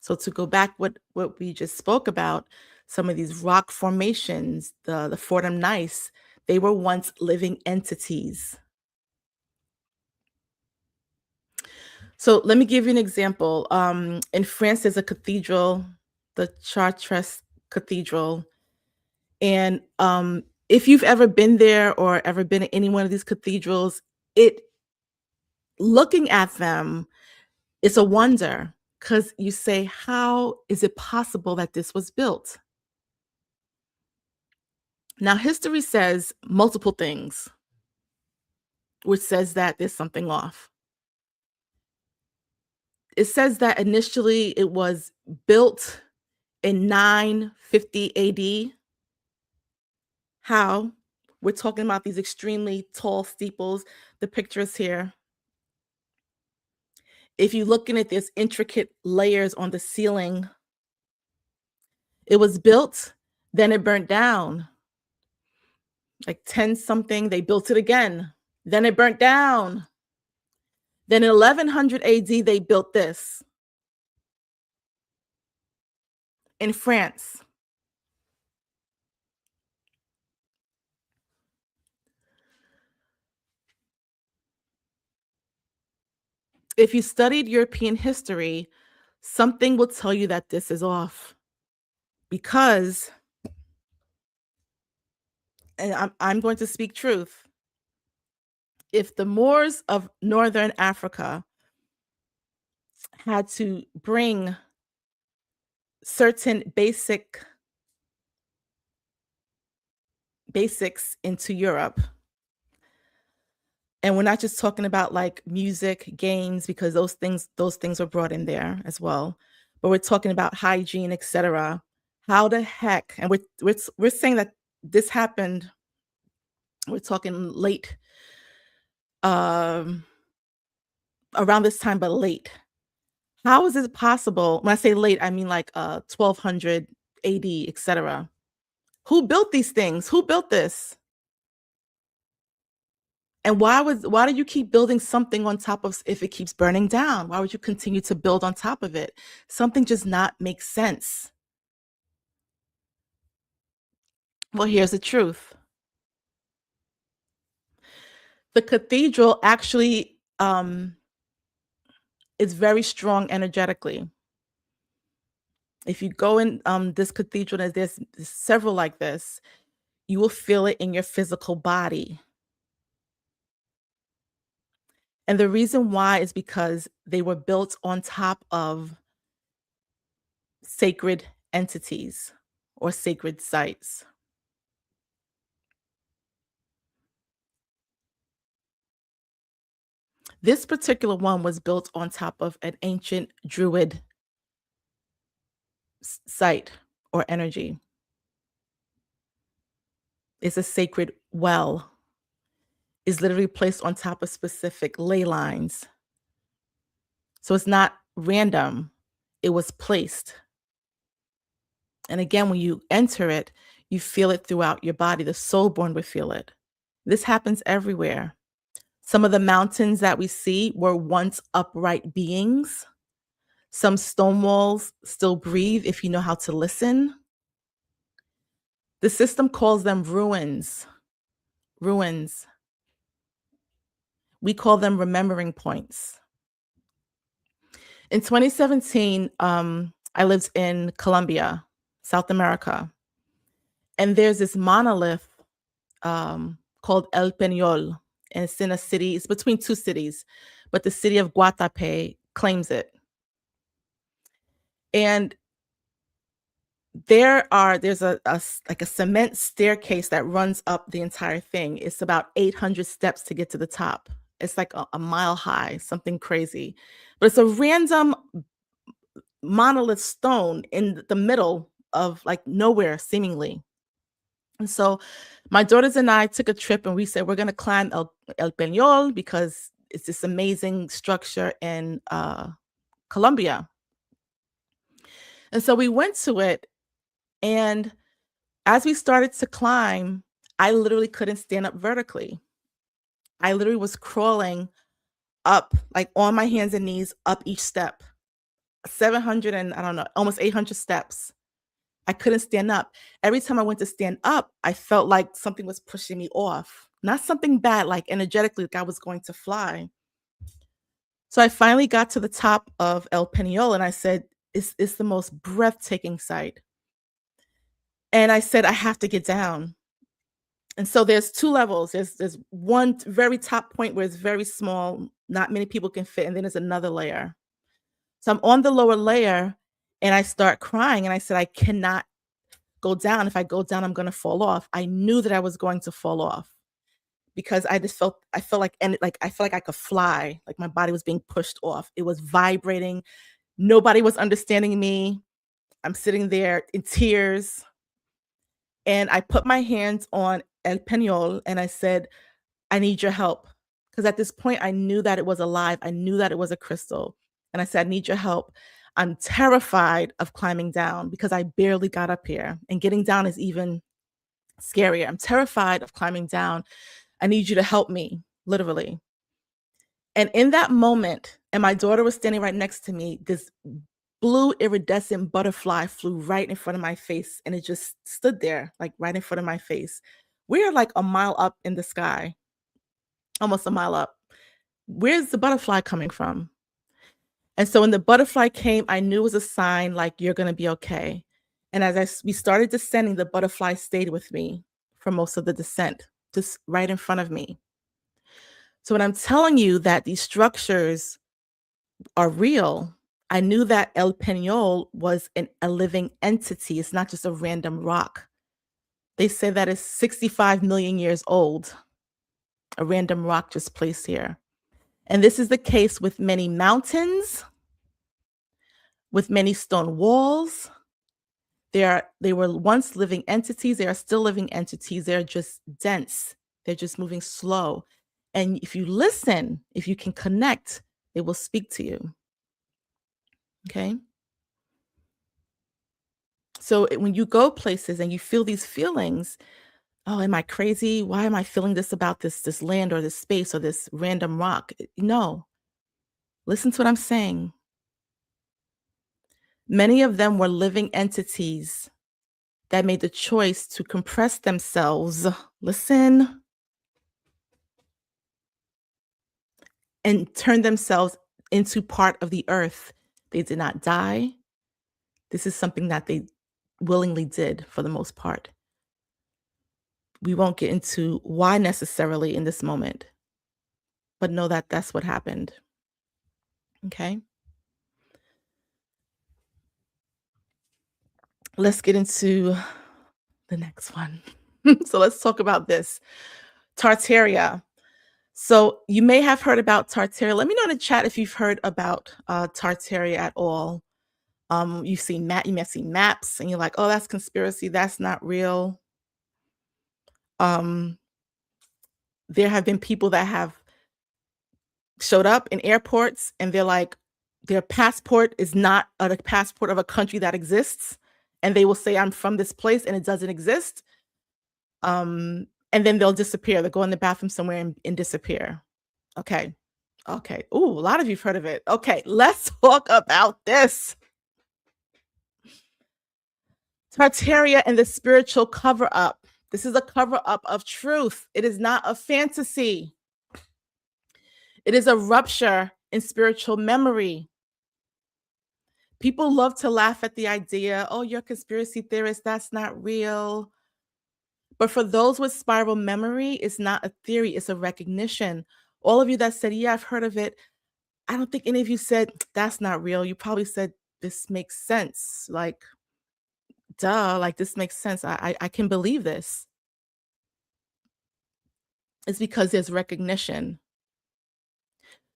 So to go back what we just spoke about, some of these rock formations, the Fordham Gneiss, they were once living entities. So let me give you an example. In France, there's a cathedral, the Chartres Cathedral, and if you've ever been there or ever been at any one of these cathedrals, it looking at them, it's a wonder because you say, how is it possible that this was built? Now, history says multiple things, which says that there's something off. It says that initially it was built in 950 AD. How? We're talking about these extremely tall steeples. The pictures here. If you're looking at this intricate layers on the ceiling, it was built, then it burnt down. Like 10 something, they built it again. Then it burnt down. Then in 1100 AD, they built this in France. If you studied European history, something will tell you that this is off because, and I'm going to speak truth, if the Moors of Northern Africa had to bring certain basics into Europe, and we're not just talking about like music, games, because those things were brought in there as well, but we're talking about hygiene, etc. How the heck? And we're saying that this happened. We're talking late, um, around this time, but late. How is it possible? When I say late, I mean like 1200 AD, etc. Who built these things? Who built this? And why do you keep building something on top of if it keeps burning down? Why would you continue to build on top of it? Something just not makes sense. Well, here's the truth. The cathedral actually is very strong energetically. If you go in this cathedral, there's several like this, you will feel it in your physical body. And the reason why is because they were built on top of sacred entities or sacred sites. This particular one was built on top of an ancient druid site or energy. It's a sacred well. Is literally placed on top of specific ley lines. So it's not random. It was placed. And again, when you enter it, you feel it throughout your body. The soul-born would feel it. This happens everywhere. Some of the mountains that we see were once upright beings. Some stone walls still breathe if you know how to listen. The system calls them ruins. Ruins. We call them remembering points. In 2017, I lived in Colombia, South America, and there's this monolith called El Peñol, and it's in a city. It's between two cities, but the city of Guatape claims it. And there's like a cement staircase that runs up the entire thing. It's about 800 steps to get to the top. It's like a mile high, something crazy, but it's a random monolith stone in the middle of like nowhere seemingly. And so my daughters and I took a trip and we said we're going to climb El Peñol because it's this amazing structure in Colombia. And so we went to it, and as we started to climb, I literally couldn't stand up vertically. I literally was crawling up, like on my hands and knees, up each step. 700 and I don't know, almost 800 steps. I couldn't stand up. Every time I went to stand up, I felt like something was pushing me off. Not something bad, like energetically, like I was going to fly. So I finally got to the top of El Peñol and I said, it's the most breathtaking sight. And I said, I have to get down. And so there's two levels. There's one very top point where it's very small, not many people can fit, and then there's another layer. So I'm on the lower layer and I start crying and I said, I cannot go down. If I go down, I'm gonna fall off. I knew that I was going to fall off because I felt like and like I felt like I could fly, like my body was being pushed off. It was vibrating. Nobody was understanding me. I'm sitting there in tears. And I put my hands on El Peñol and I said, I need your help. Because at this point, I knew that it was alive. I knew that it was a crystal. And I said, I need your help. I'm terrified of climbing down because I barely got up here. And getting down is even scarier. I'm terrified of climbing down. I need you to help me, literally. And in that moment, and my daughter was standing right next to me, this blue iridescent butterfly flew right in front of my face and it just stood there, like right in front of my face. We're like a mile up in the sky, almost a mile up. Where's the butterfly coming from? And so when the butterfly came, I knew it was a sign like you're going to be okay. And we started descending, the butterfly stayed with me for most of the descent, just right in front of me. So when I'm telling you that these structures are real, I knew that El Peñol was a living entity. It's not just a random rock. They say that it's 65 million years old, a random rock just placed here. And this is the case with many mountains, with many stone walls. They were once living entities. They are still living entities. They're just dense. They're just moving slow. And if you listen, if you can connect, they will speak to you. Okay? So when you go places and you feel these feelings, oh, am I crazy? Why am I feeling this about this land or this space or this random rock? No. Listen to what I'm saying. Many of them were living entities that made the choice to compress themselves, listen, and turn themselves into part of the earth. They did not die. This is something that they willingly did for the most part. We won't get into why necessarily in this moment, but know that that's what happened. Okay. Let's get into the next one. So let's talk about this Tartaria. So you may have heard about Tartaria. Let me know in the chat if you've heard about Tartaria at all. You may have seen maps and you're like, oh, that's conspiracy. That's not real. Um, there have been people that have showed up in airports and they're like, their passport is not a passport of a country that exists. And they will say, I'm from this place and it doesn't exist. And then they'll disappear. They'll go in the bathroom somewhere and disappear. Okay. Okay. Ooh, a lot of you've heard of it. Okay, let's talk about this. Tartaria and the spiritual cover up. This is a cover up of truth. It is not a fantasy. It is a rupture in spiritual memory. People love to laugh at the idea, oh, you're a conspiracy theorist. That's not real. But for those with spiral memory, it's not a theory, it's a recognition. All of you that said, yeah, I've heard of it. I don't think any of you said, that's not real. You probably said, this makes sense. Like, duh, like this makes sense. I can believe this. It's because there's recognition.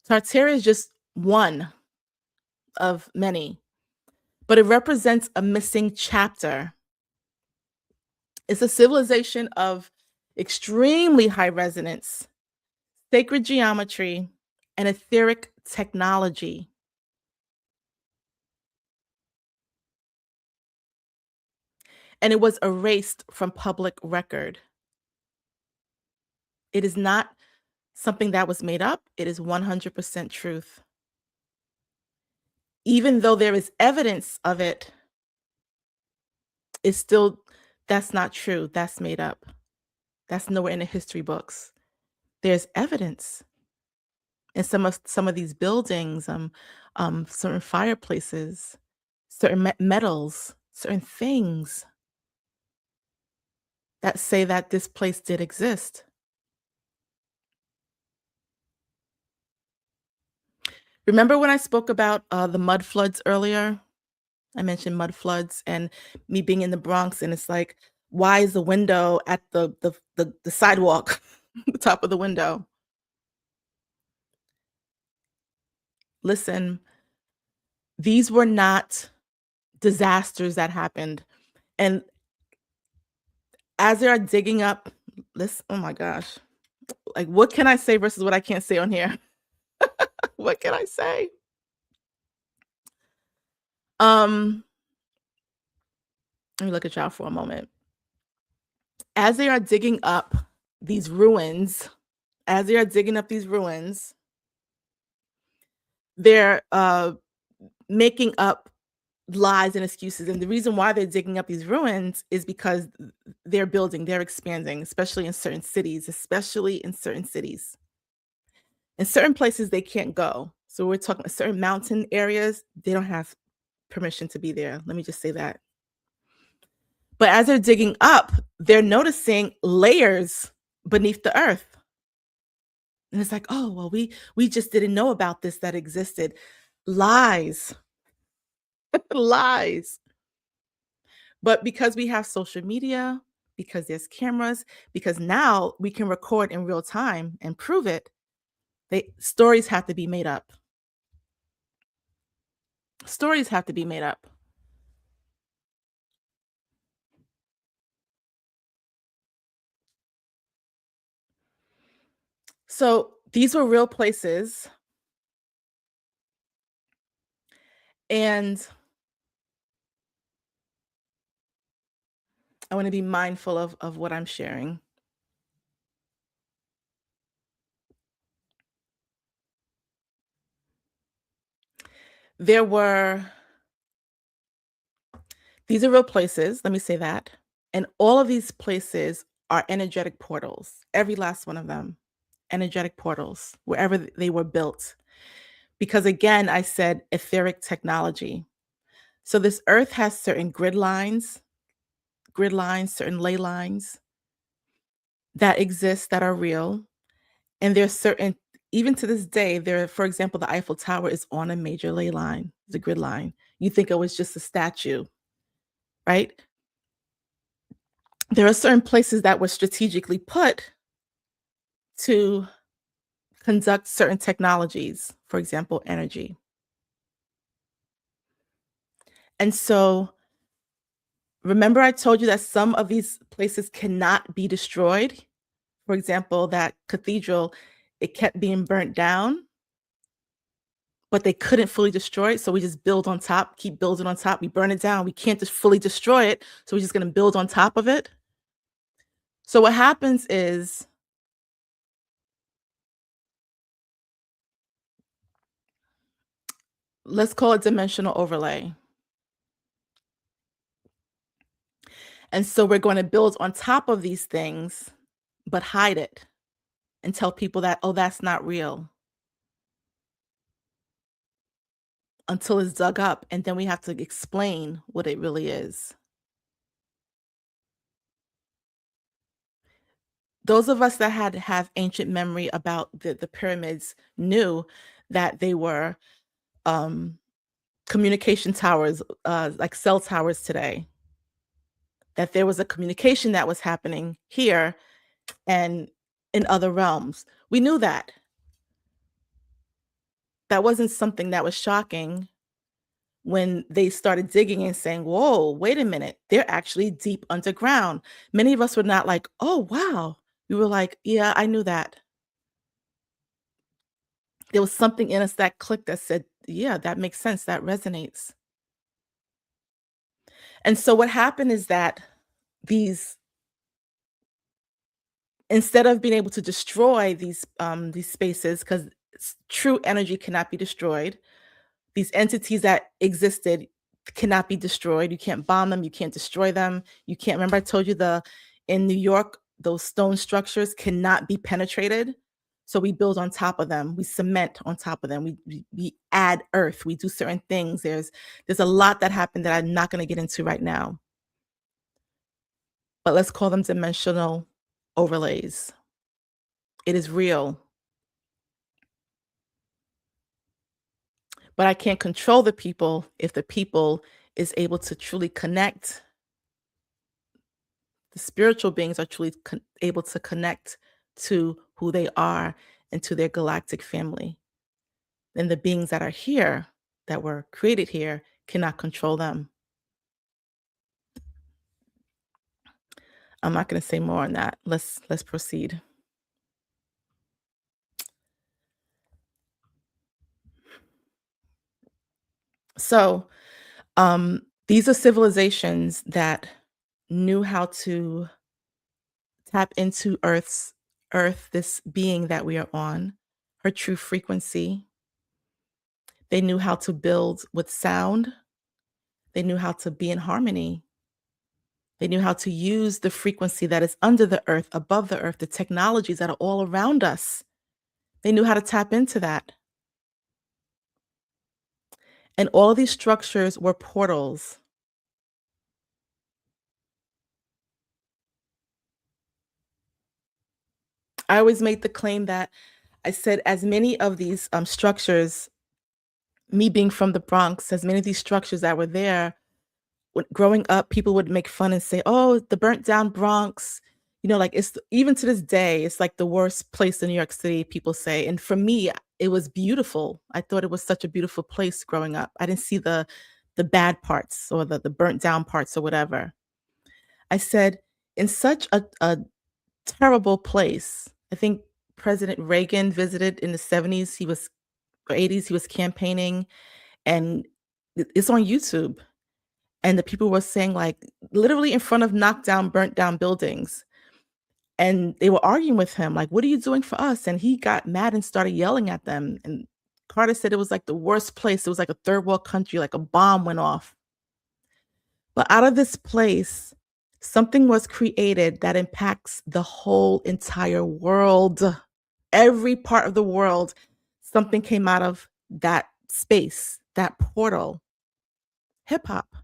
Tartaria is just one of many, but it represents a missing chapter. It's a civilization of extremely high resonance, sacred geometry, and etheric technology. And it was erased from public record. It is not something that was made up. It is 100% truth. Even though there is evidence of it, it's still, that's not true. That's made up. That's nowhere in the history books. There's evidence in some of these buildings, certain fireplaces, certain metals, certain things that say that this place did exist. Remember when I spoke about the mud floods earlier? I mentioned mud floods and me being in the Bronx, and it's like, why is the window at the sidewalk, the top of the window? Listen, these were not disasters that happened. And as they are digging up this, oh my gosh, like what can I say versus what I can't say on here? What can I say? Um, Let me look at y'all for a moment. As they are digging up these ruins, as they are digging up these ruins, they're making up lies and excuses. And the reason why they're digging up these ruins is because they're building, they're expanding, especially in certain cities, especially in certain cities. In certain places, they can't go. So we're talking certain mountain areas, they don't have permission to be there. Let me just say that. But as they're digging up, they're noticing layers beneath the earth. And it's like, oh, well, we just didn't know about this that existed. Lies. Lies. But because we have social media, because there's cameras, because now we can record in real time and prove it, stories have to be made up. Stories have to be made up. So these were real places. And I want to be mindful of what I'm sharing. There were, these are real places, let me say that. And all of these places are energetic portals, every last one of them, energetic portals, wherever they were built. Because again, I said etheric technology. So this earth has certain grid lines, certain ley lines that exist that are real. And there's certain, even to this day, there, for example, the Eiffel Tower is on a major ley line, the grid line. You think it was just a statue, right? There are certain places that were strategically put to conduct certain technologies, for example, energy. And so remember I told you that some of these places cannot be destroyed? For example, that cathedral, it kept being burnt down, but they couldn't fully destroy it, so we just build on top, keep building on top. We burn it down, we can't just fully destroy it, so we're just gonna build on top of it. So what happens is, let's call it dimensional overlay. And so we're gonna build on top of these things, but hide it and tell people that, "Oh, that's not real," until it's dug up, and then we have to explain what it really is. Those of us that have ancient memory about the pyramids knew that they were, um, communication towers, like cell towers today, that there was a communication that was happening here and in other realms. We knew that. That wasn't something that was shocking when they started digging and saying, "Whoa, wait a minute, they're actually deep underground." Many of us were not like, "Oh, wow." We were like, "Yeah, I knew that." There was something in us that clicked that said, "Yeah, that makes sense, that resonates." And so what happened is that these instead of being able to destroy these spaces, because true energy cannot be destroyed, these entities that existed cannot be destroyed. You can't bomb them, you can't destroy them. You can't, remember I told you, the in New York, those stone structures cannot be penetrated. So we build on top of them. We cement on top of them. We add earth. We do certain things. There's a lot that happened that I'm not going to get into right now. But let's call them dimensional overlays. It is real, but I can't control the people if the people is able to truly connect. The spiritual beings are truly able to connect to who they are and to their galactic family. And the beings that are here, that were created here, cannot control them. I'm not going to say more on that. Let's proceed. So, these are civilizations that knew how to tap into Earth, this being that we are on, her true frequency. They knew how to build with sound. They knew how to be in harmony. They knew how to use the frequency that is under the earth, above the earth, the technologies that are all around us. They knew how to tap into that. And all of these structures were portals. I always made the claim that I said, as many of these structures, me being from the Bronx, as many of these structures that were there, when growing up, people would make fun and say, "Oh, the burnt down Bronx." Like, even to this day, it's like the worst place in New York City, people say. And for me, it was beautiful. I thought it was such a beautiful place growing up. I didn't see the bad parts or the burnt down parts or whatever. I said, in such a terrible place. I think President Reagan visited in the 70s. He was or 80s, he was campaigning, and it's on YouTube. And the people were saying, like, literally in front of knocked down, burnt down buildings. And they were arguing with him, like, "What are you doing for us?" And he got mad and started yelling at them. And Carter said it was like the worst place. It was like a third world country, like a bomb went off. But out of this place, something was created that impacts the whole entire world. Every part of the world, something came out of that space, that portal. Hip hop.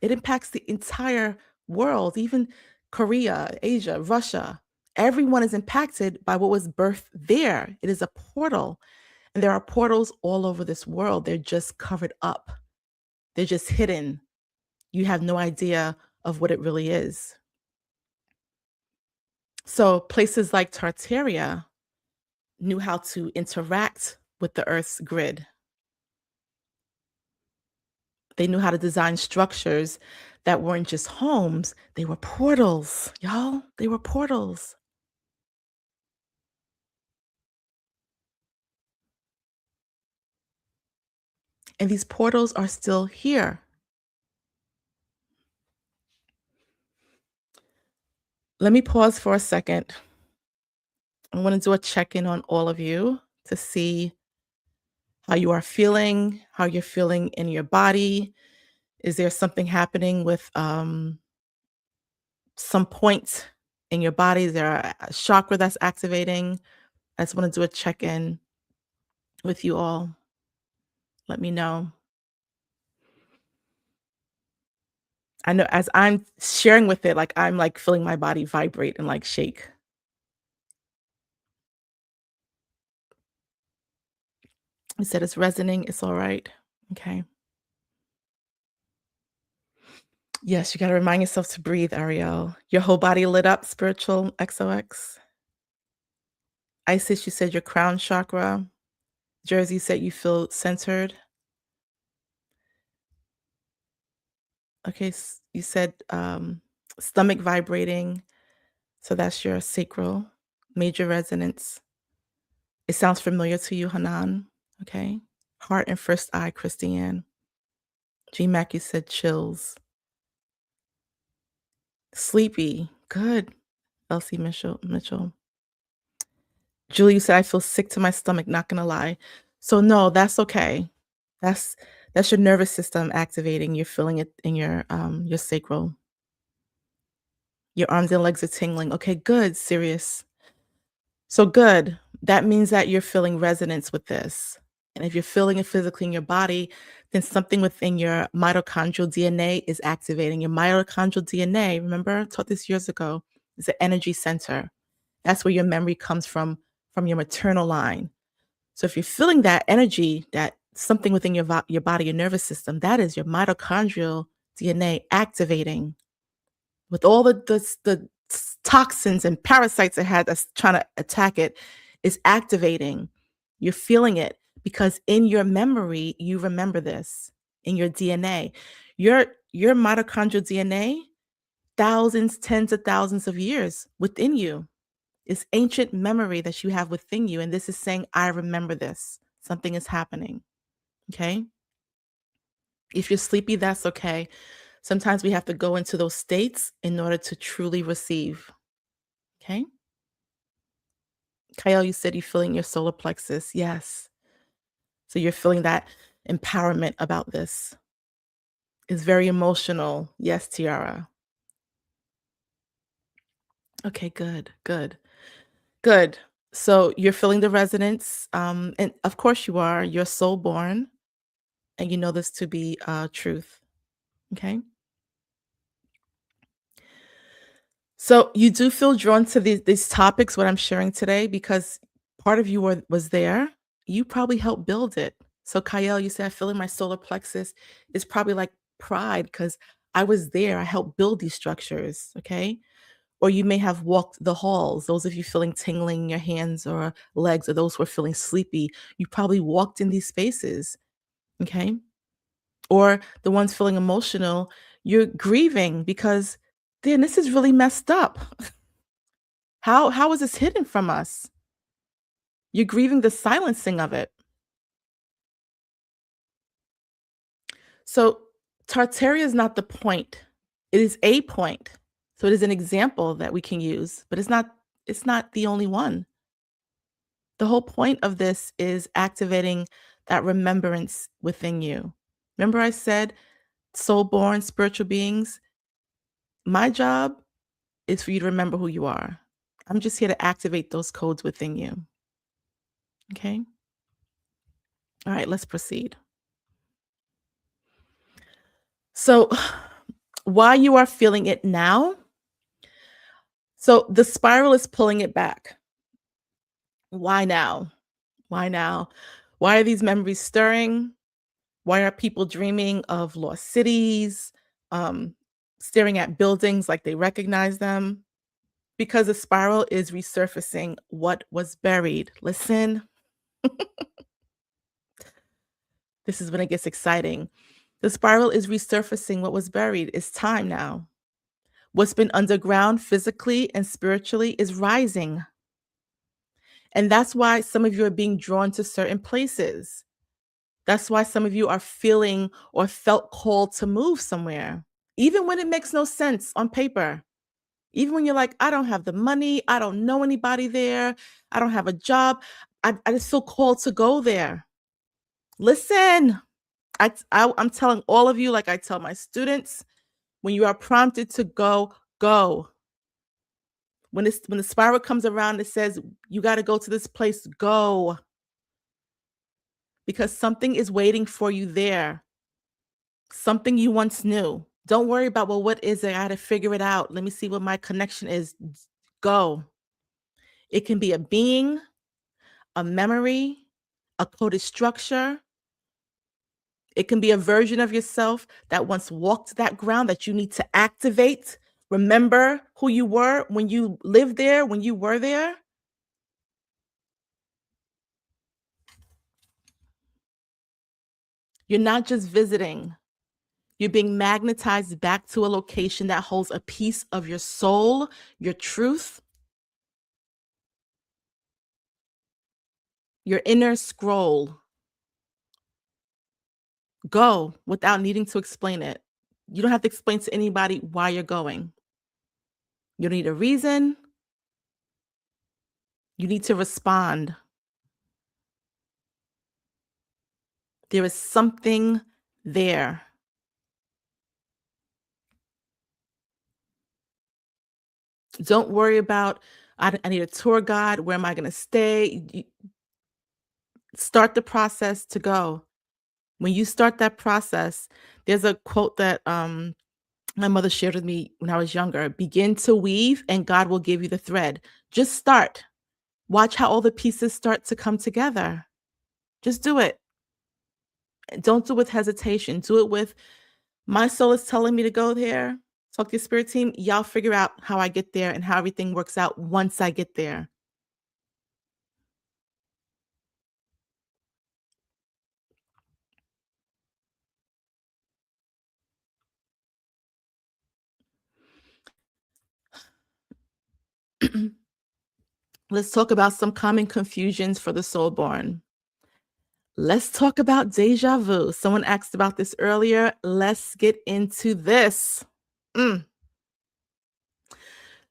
It impacts the entire world, even Korea, Asia, Russia. Everyone is impacted by what was birthed there. It is a portal. And there are portals all over this world. They're just covered up, they're just hidden. You have no idea of what it really is. So, places like Tartaria knew how to interact with the Earth's grid. They knew how to design structures that weren't just homes, they were portals, y'all. They were portals. And these portals are still here. Let me pause for a second. I want to do a check in on all of you to see how you are feeling, how you're feeling in your body. Is there something happening with some point in your body? Is there a chakra that's activating? I just want to do a check in with you all. Let me know. I know as I'm sharing with it, like I'm like feeling my body vibrate and like shake. You said it's resonating. It's all right. Okay. Yes, you got to remind yourself to breathe, Ariel. Your whole body lit up, spiritual XOX. Isis, you said your crown chakra. Jersey said you feel centered. Okay, you said stomach vibrating. So that's your sacral, major resonance. It sounds familiar to you, Hanan. Okay. Heart and first eye, Christiane. GMAC, you said chills. Sleepy. Good. Elsie Mitchell. Julie, you said I feel sick to my stomach, not gonna lie. So no, that's okay. That's that's your nervous system activating. You're feeling it in your sacral. Your arms and legs are tingling. Okay, good, Sirius. So good. That means that you're feeling resonance with this. And if you're feeling it physically in your body, then something within your mitochondrial DNA is activating. Your mitochondrial DNA, remember, I taught this years ago, is an energy center. That's where your memory comes from your maternal line. So if you're feeling that energy, that something within your body, your nervous system, that is your mitochondrial DNA activating with all the toxins and parasites it had that's trying to attack it is activating. You're feeling it because in your memory, you remember this in your DNA. Your mitochondrial DNA, thousands, tens of thousands of years within you. It's ancient memory that you have within you. And this is saying, I remember this. Something is happening. Okay. If you're sleepy, that's okay. Sometimes we have to go into those states in order to truly receive. Okay. Kyle, you said you're feeling your solar plexus. Yes. So you're feeling that empowerment about this. It's very emotional. Yes, Tiara. Okay, good, good, good. So you're feeling the resonance. And of course you are. You're soul born. And you know this to be truth. Okay. So you do feel drawn to these topics, what I'm sharing today, because part of you was there. You probably helped build it. So Kyle, you said I feel in my solar plexus. It's probably like pride because I was there. I helped build these structures. Okay. Or you may have walked the halls. Those of you feeling tingling in your hands or legs, or those who are feeling sleepy, you probably walked in these spaces. Okay. Or the ones feeling emotional, you're grieving because, damn, this is really messed up. How is this hidden from us? You're grieving the silencing of it. So Tartaria is not the point. It is a point. So it is an example that we can use, but it's not the only one. The whole point of this is activating that remembrance within you. Remember I said soul born spiritual beings? My job is for you to remember who you are. I'm just here to activate those codes within you. Okay? All right, let's proceed. So, why you are feeling it now? So, the spiral is pulling it back. Why now? Why now? Why are these memories stirring? Why are people dreaming of lost cities, um, staring at buildings like they recognize them? Because the spiral is resurfacing what was buried. Listen, this is when it gets exciting. The spiral is resurfacing what was buried. It's time now. What's been underground physically and spiritually is rising. And that's why some of you are being drawn to certain places. That's why some of you are feeling or felt called to move somewhere, even when it makes no sense on paper. Even when you're like, I don't have the money, I don't know anybody there, I don't have a job. I just feel called to go there. Listen, I'm telling all of you, like I tell my students, when you are prompted to go, go. When the spiral comes around, it says you got to go to this place, go, because something is waiting for you there. Something you once knew. Don't worry about, well, what is it? I got to figure it out. Let me see what my connection is. Go. It can be a being, a memory, a coded structure. It can be a version of yourself that once walked that ground that you need to activate. Remember who you were when you lived there, when you were there. You're not just visiting, you're being magnetized back to a location that holds a piece of your soul, your truth, your inner scroll. Go without needing to explain it. You don't have to explain to anybody why you're going. You don't need a reason. You need to respond. There is something there. Don't worry about, I need a tour guide. Where am I going to stay? Start the process to go. When you start that process, there's a quote that my mother shared with me when I was younger: begin to weave and God will give you the thread. Just start. Watch how all the pieces start to come together. Just do it. Don't do it with hesitation. Do it with, my soul is telling me to go there. Talk to your spirit team. Y'all figure out how I get there and how everything works out once I get there. Let's talk about some common confusions for the soul born. Let's talk about deja vu. Someone asked about this earlier. Let's get into this. Mm.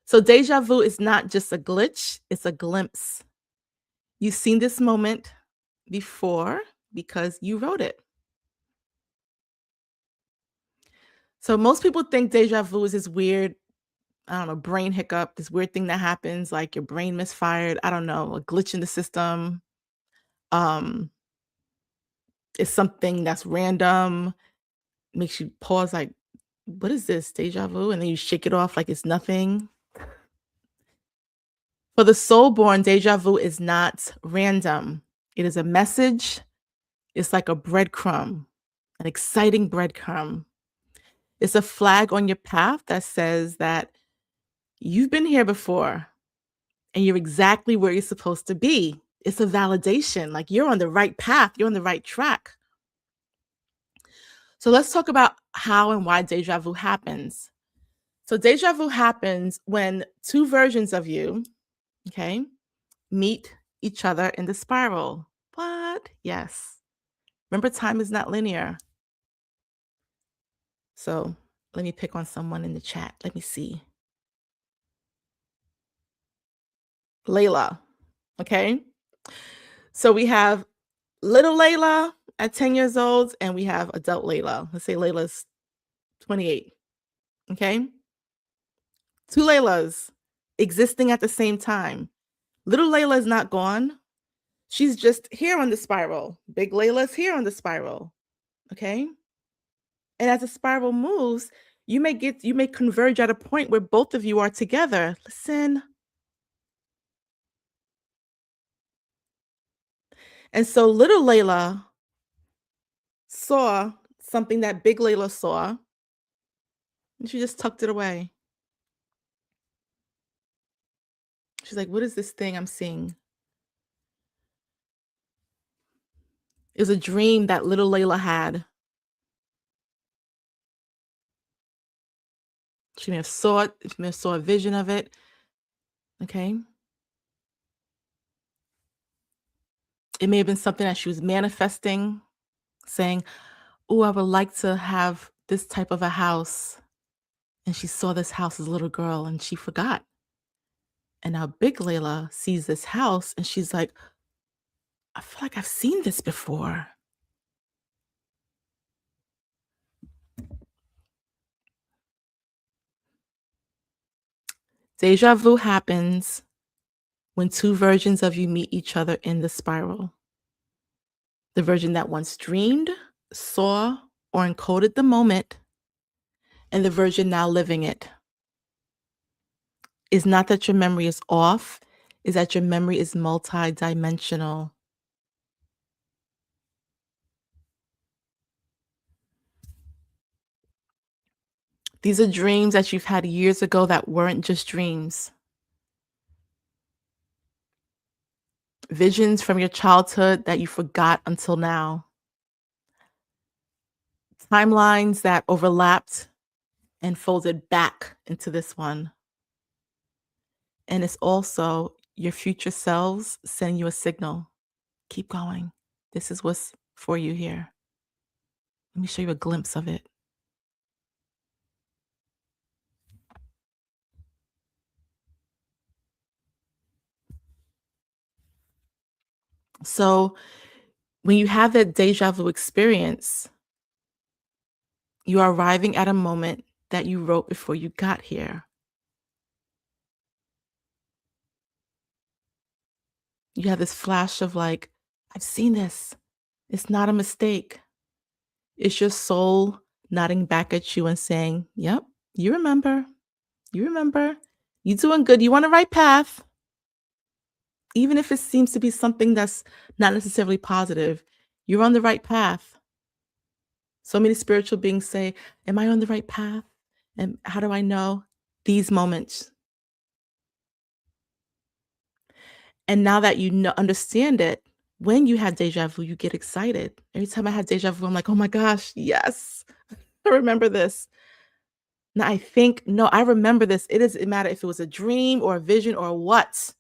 So, deja vu is not just a glitch, it's a glimpse. You've seen this moment before because you wrote it. So, most people think deja vu is this weird, I don't know, brain hiccup, this weird thing that happens, like your brain misfired. I don't know, a glitch in the system. Um, it's something that's random, makes you pause, like, what is this? Deja vu? And then you shake it off like it's nothing. For the soul born, deja vu is not random. It is a message. It's like a breadcrumb, an exciting breadcrumb. It's a flag on your path that says that you've been here before and you're exactly where you're supposed to be. It's a validation, like you're on the right path, you're on the right track. So let's talk about how and why deja vu happens. So deja vu happens when two versions of you, okay, meet each other in the spiral. What? Yes. Remember, time is not linear. So let me pick on someone in the chat. Let me see. Layla. Okay. So we have little Layla at 10 years old, and we have adult Layla. Let's say Layla's 28. Okay. Two Laylas existing at the same time. Little Layla is not gone. She's just here on the spiral. Big Layla's here on the spiral. Okay. And as the spiral moves, you may converge at a point where both of you are together. Listen. And so little Layla saw something that big Layla saw, and she just tucked it away. She's like, "What is this thing I'm seeing?" It was a dream that little Layla had. She may have saw it, she may have saw a vision of it, okay? It may have been something that she was manifesting, saying, "Oh, I would like to have this type of a house." And she saw this house as a little girl and she forgot. And now big Layla sees this house and she's like, "I feel like I've seen this before." Deja vu happens when two versions of you meet each other in the spiral. The version that once dreamed, saw, or encoded the moment, and the version now living it. Is not that your memory is off, is that your memory is multidimensional. These are dreams that you've had years ago that weren't just dreams. Visions from your childhood that you forgot until now. Timelines that overlapped and folded back into this one. And it's also your future selves sending you a signal. Keep going. This is what's for you here. Let me show you a glimpse of it. So, when you have that deja vu experience, you are arriving at a moment that you wrote before you got here. You have this flash of like, I've seen this. It's not a mistake. It's your soul nodding back at you and saying, "Yep, you remember. You remember. You doing good. You on the right path." Even if it seems to be something that's not necessarily positive, you're on the right path. So many spiritual beings say, "Am I on the right path? And how do I know?" These moments. And now that you know understand it, when you have deja vu, you get excited. Every time I have deja vu, I'm like, "Oh my gosh, yes, I remember this." Now I think, no, I remember this. It doesn't matter if it was a dream or a vision or what.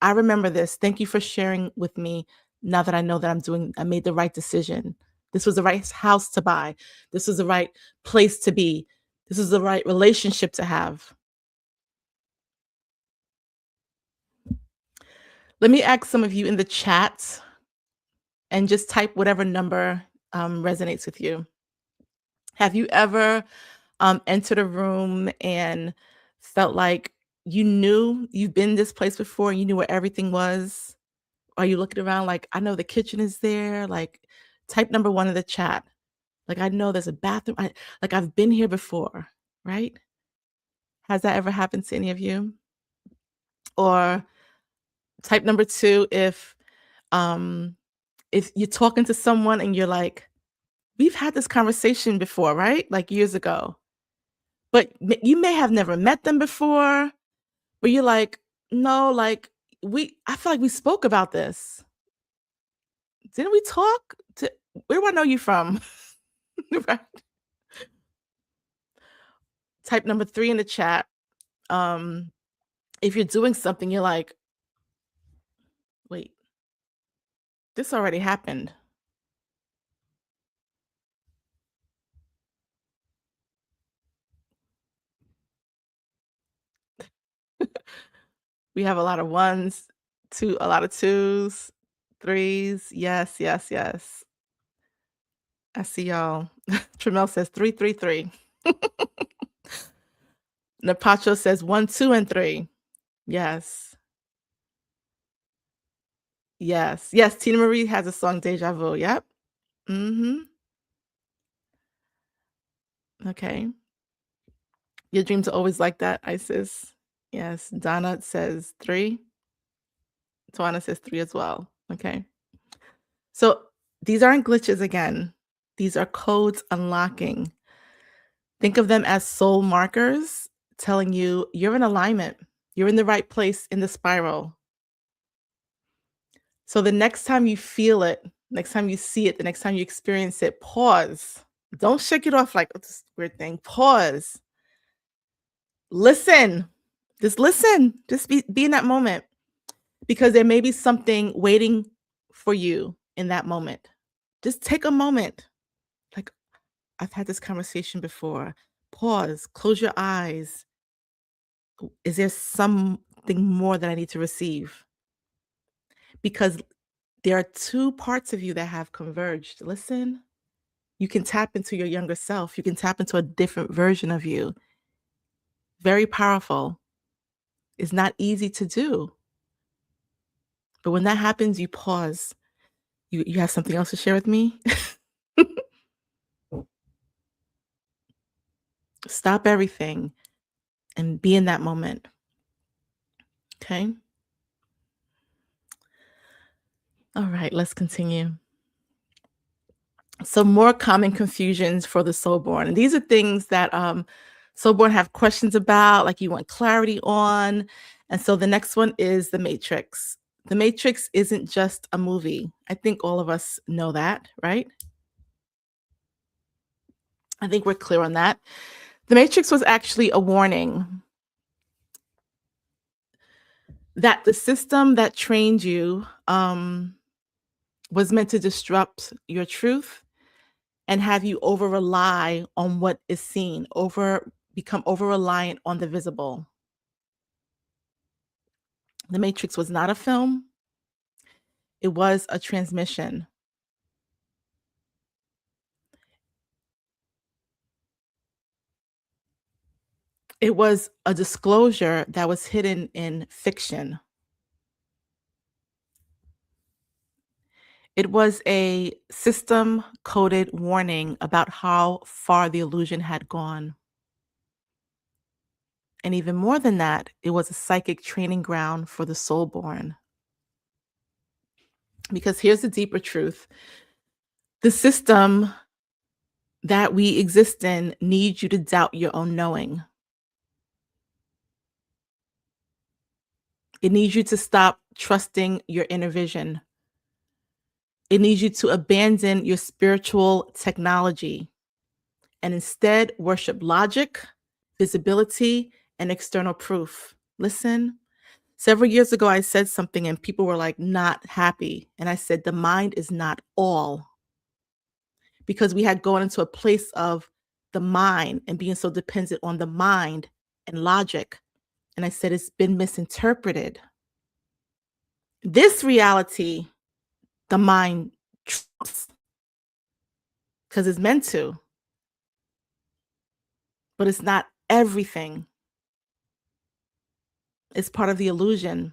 I remember this. Thank you for sharing with me. Now that I know that I made the right decision. This was the right house to buy. This was the right place to be. This is the right relationship to have. Let me ask some of you in the chat and just type whatever number resonates with you. Have you ever entered a room and felt like you knew you've been this place before and you knew where everything was? Are you looking around like, I know the kitchen is there? Like, type number one in the chat. Like, I know there's a bathroom. Like, I've been here before, right? Has that ever happened to any of you? Or type number two if you're talking to someone and you're like, we've had this conversation before, right? Like years ago. But you may have never met them before, but you're like, no, like I feel like we spoke about this. Didn't we talk? Where do I know you from? Right. Type number three in the chat. Um, if you're doing something, you're like, wait, this already happened. We have a lot of ones, a lot of twos, threes. Yes, yes, yes. I see y'all. Tramel says 333. Napacho says 1, 2, and 3. Yes. Yes. Yes. Tina Marie has a song Deja Vu. Yep. Hmm. Okay. Your dreams are always like that, Isis. Yes. Donna says 3. Tawana says 3 as well. Okay. So these aren't glitches again. These are codes unlocking. Think of them as soul markers telling you you're in alignment. You're in the right place in the spiral. So the next time you feel it, next time you see it, the next time you experience it, pause. Don't shake it off like, "Oh, this weird thing." Pause. Listen. Just listen. Just be in that moment because there may be something waiting for you in that moment. Just take a moment. Like, I've had this conversation before. Pause, close your eyes. Is there something more that I need to receive? Because there are 2 parts of you that have converged. Listen, you can tap into your younger self. You can tap into a different version of you. Very powerful. It's not easy to do. But when that happens, you pause. You have something else to share with me? Stop everything and be in that moment. Okay? All right, let's continue. Some more common confusions for the soulborn. And these are things that soulborn have questions about, like you want clarity on. And so the next one is The Matrix. The Matrix isn't just a movie. I think all of us know that, right? I think we're clear on that. The Matrix was actually a warning that the system that trained you was meant to disrupt your truth and have you over rely on what is seen, become over reliant on the visible. The Matrix was not a film, it was a transmission. It was a disclosure that was hidden in fiction. It was a system coded warning about how far the illusion had gone. And even more than that, it was a psychic training ground for the soulborn. Because here's the deeper truth: the system that we exist in needs you to doubt your own knowing. It needs you to stop trusting your inner vision. It needs you to abandon your spiritual technology and instead worship logic, visibility, and external proof. Listen, several years ago, I said something and people were like not happy. And I said, the mind is not all, because we had gone into a place of the mind and being so dependent on the mind and logic. And I said, it's been misinterpreted. This reality, the mind trumps because it's meant to, but it's not everything. It's part of the illusion.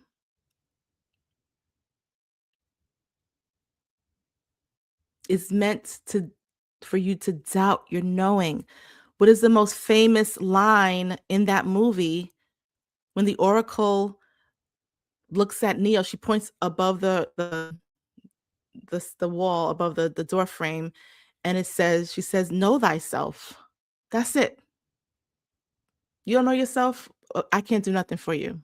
It's meant to for you to doubt your knowing. What is the most famous line in that movie when the oracle looks at Neo? She points above the wall above the door frame, and she says, "Know thyself." That's it. You don't know yourself, I can't do nothing for you.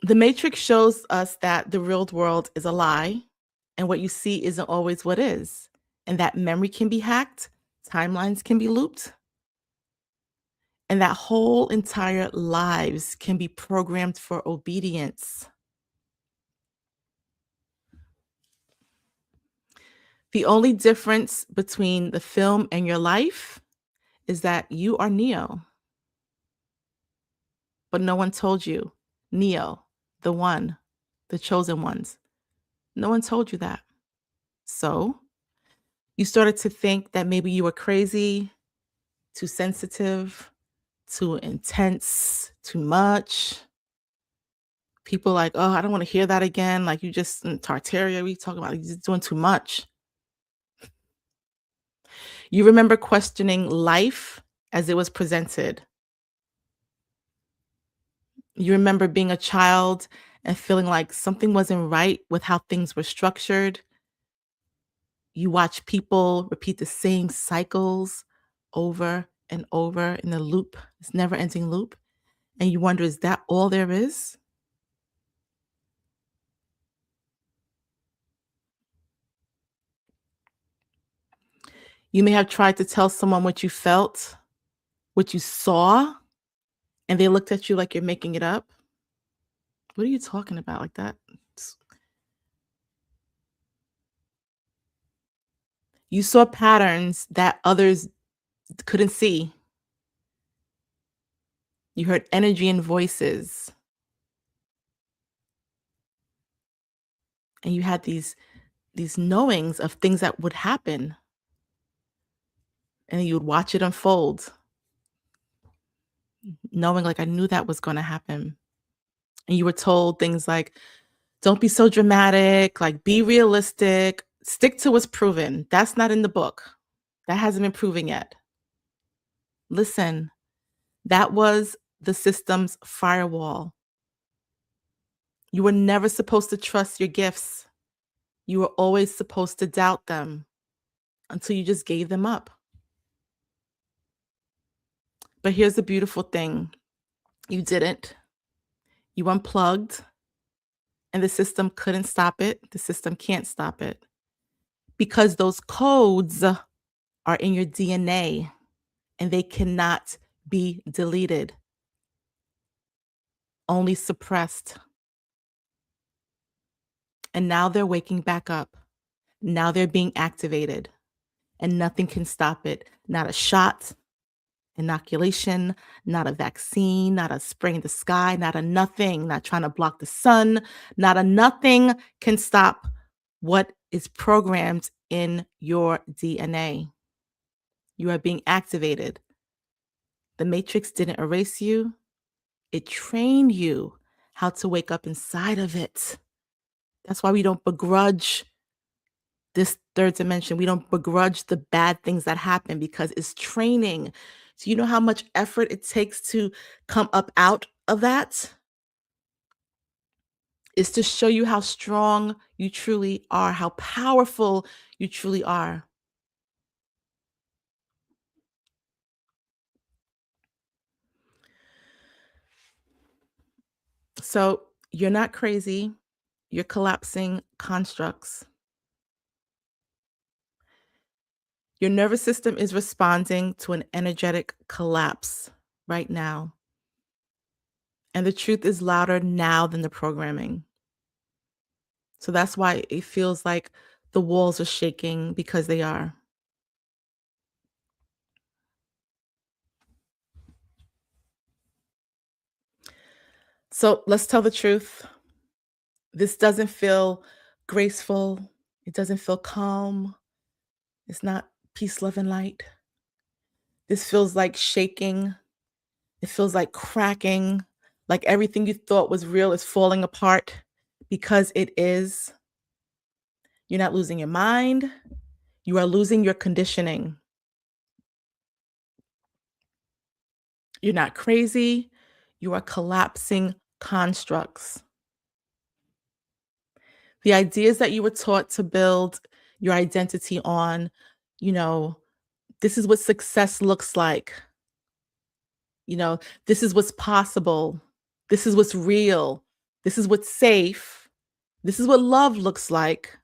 The Matrix shows us that the real world is a lie, and what you see isn't always what is, and that memory can be hacked, timelines can be looped, and that whole entire lives can be programmed for obedience. The only difference between the film and your life is that you are Neo, but no one told you. Neo, the one, the chosen ones. No one told you that. So you started to think that maybe you were crazy, too sensitive, too intense, too much. People like, oh, I don't want to hear that again. Like you just Tartaria, we talking about you just doing too much. You remember questioning life as it was presented. You remember being a child and feeling like something wasn't right with how things were structured. You watch people repeat the same cycles over and over in a loop, this never ending loop. And you wonder, is that all there is? You may have tried to tell someone what you felt, what you saw, and they looked at you like you're making it up. What are you talking about like that? S- You saw patterns that others couldn't see. You heard energy and voices, and you had these knowings of things that would happen, and you would watch it unfold, knowing like I knew that was going to happen. And you were told things like, don't be so dramatic, like be realistic, stick to what's proven. That's not in the book. That hasn't been proven yet. Listen, that was the system's firewall. You were never supposed to trust your gifts. You were always supposed to doubt them until you just gave them up. But here's the beautiful thing, you didn't. You unplugged, and the system couldn't stop it. The system can't stop it because those codes are in your DNA and they cannot be deleted, only suppressed. And now they're waking back up. Now they're being activated, and nothing can stop it. Not a shot, inoculation, not a vaccine, not a spray in the sky, not a nothing, not trying to block the sun, not a nothing can stop what is programmed in your DNA. You are being activated. The matrix didn't erase you, it trained you how to wake up inside of it. That's why we don't begrudge this third dimension. We don't begrudge the bad things that happen because it's training. So, you know how much effort it takes to come up out of that? Is to show you how strong you truly are, how powerful you truly are. So, you're not crazy, you're collapsing constructs. Your nervous system is responding to an energetic collapse right now. And the truth is louder now than the programming. So that's why it feels like the walls are shaking because they are. So let's tell the truth. This doesn't feel graceful. It doesn't feel calm. It's not peace, love, and light. This feels like shaking. It feels like cracking, like everything you thought was real is falling apart because it is. You're not losing your mind. You are losing your conditioning. You're not crazy. You are collapsing constructs. The ideas that you were taught to build your identity on, you know, this is what success looks like. You know, this is what's possible. This is what's real. This is what's safe. This is what love looks like.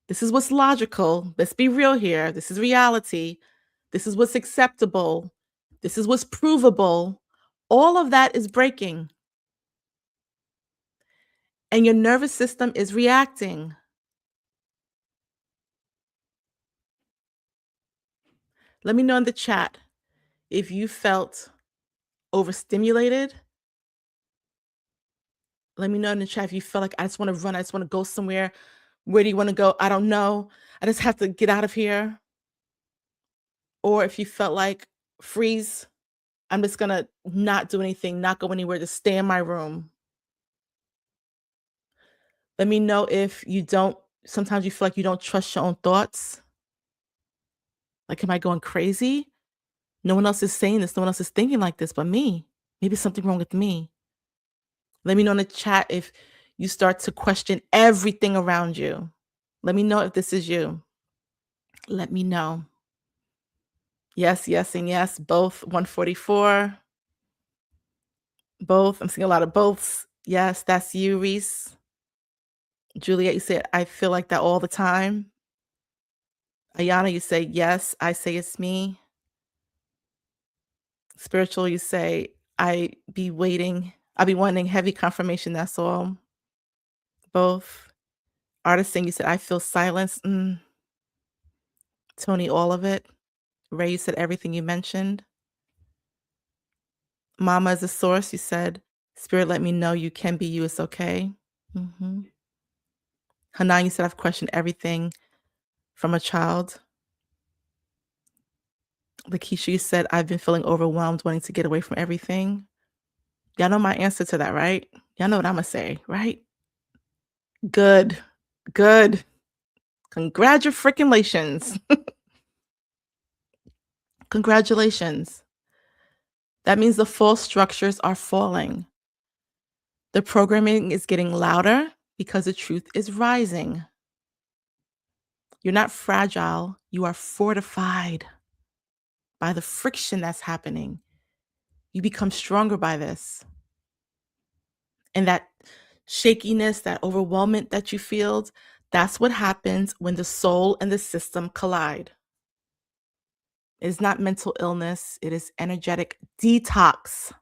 This is what's logical. Let's be real here. This is reality. This is what's acceptable. This is what's provable. All of that is breaking, and your nervous system is reacting. Let me know in the chat if you felt overstimulated. Let me know in the chat if you feel like I just want to run, I just want to go somewhere. Where do you want to go? I don't know. I just have to get out of here. Or if you felt like freeze, I'm just gonna not do anything, not go anywhere, just stay in my room. Let me know if you don't sometimes you feel like you don't trust your own thoughts. Like, am I going crazy? No one else is saying this. No one else is thinking like this but me. Maybe something wrong with me. Let me know in the chat if you start to question everything around you. Let me know if this is you. Let me know. Yes, yes, and yes. Both 144. Both. I'm seeing a lot of boths. Yes, that's you, Reese. Juliet, you said, I feel like that all the time. Ayana, you say, yes, I say it's me. Spiritual, you say, I'll be wanting heavy confirmation, that's all. Both. Artisan, you said, I feel silence. Tony, all of it. Ray, you said everything you mentioned. Mama is a source, you said, Spirit, let me know you can be you, it's okay. Hanan, you said, I've questioned everything from a child. Lakeisha, you said, I've been feeling overwhelmed, wanting to get away from everything. Y'all know my answer to that, right? Y'all know what I'm gonna say, right? Good. Good. Congratulations. Congratulations. That means the false structures are falling. The programming is getting louder because the truth is rising. You're not fragile, you are fortified by the friction that's happening. You become stronger by this. And that shakiness, that overwhelmment that you feel, that's what happens when the soul and the system collide. It is not mental illness, it is energetic detox.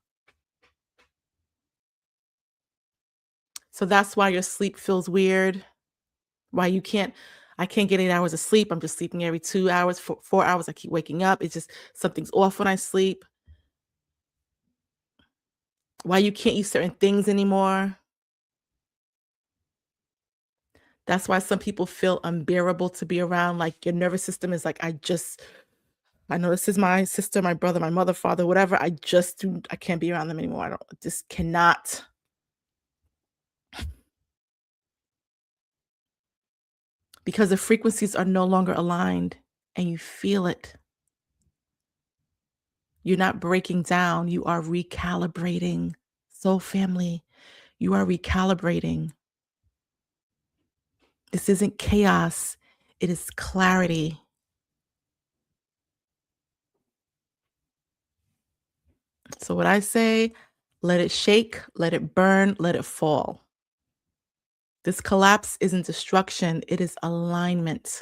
So that's why your sleep feels weird, why I can't get 8 hours of sleep. I'm just sleeping every 2 hours, 4 hours. I keep waking up. It's just something's off when I sleep. Why you can't eat certain things anymore. That's why some people feel unbearable to be around. Like your nervous system is like, I know this is my sister, my brother, my mother, father, whatever. I can't be around them anymore. Just cannot. Because the frequencies are no longer aligned and you feel it. You're not breaking down, you are recalibrating. Soul family, you are recalibrating. This isn't chaos, it is clarity. So, what I say, let it shake, let it burn, let it fall. This collapse isn't destruction, it is alignment.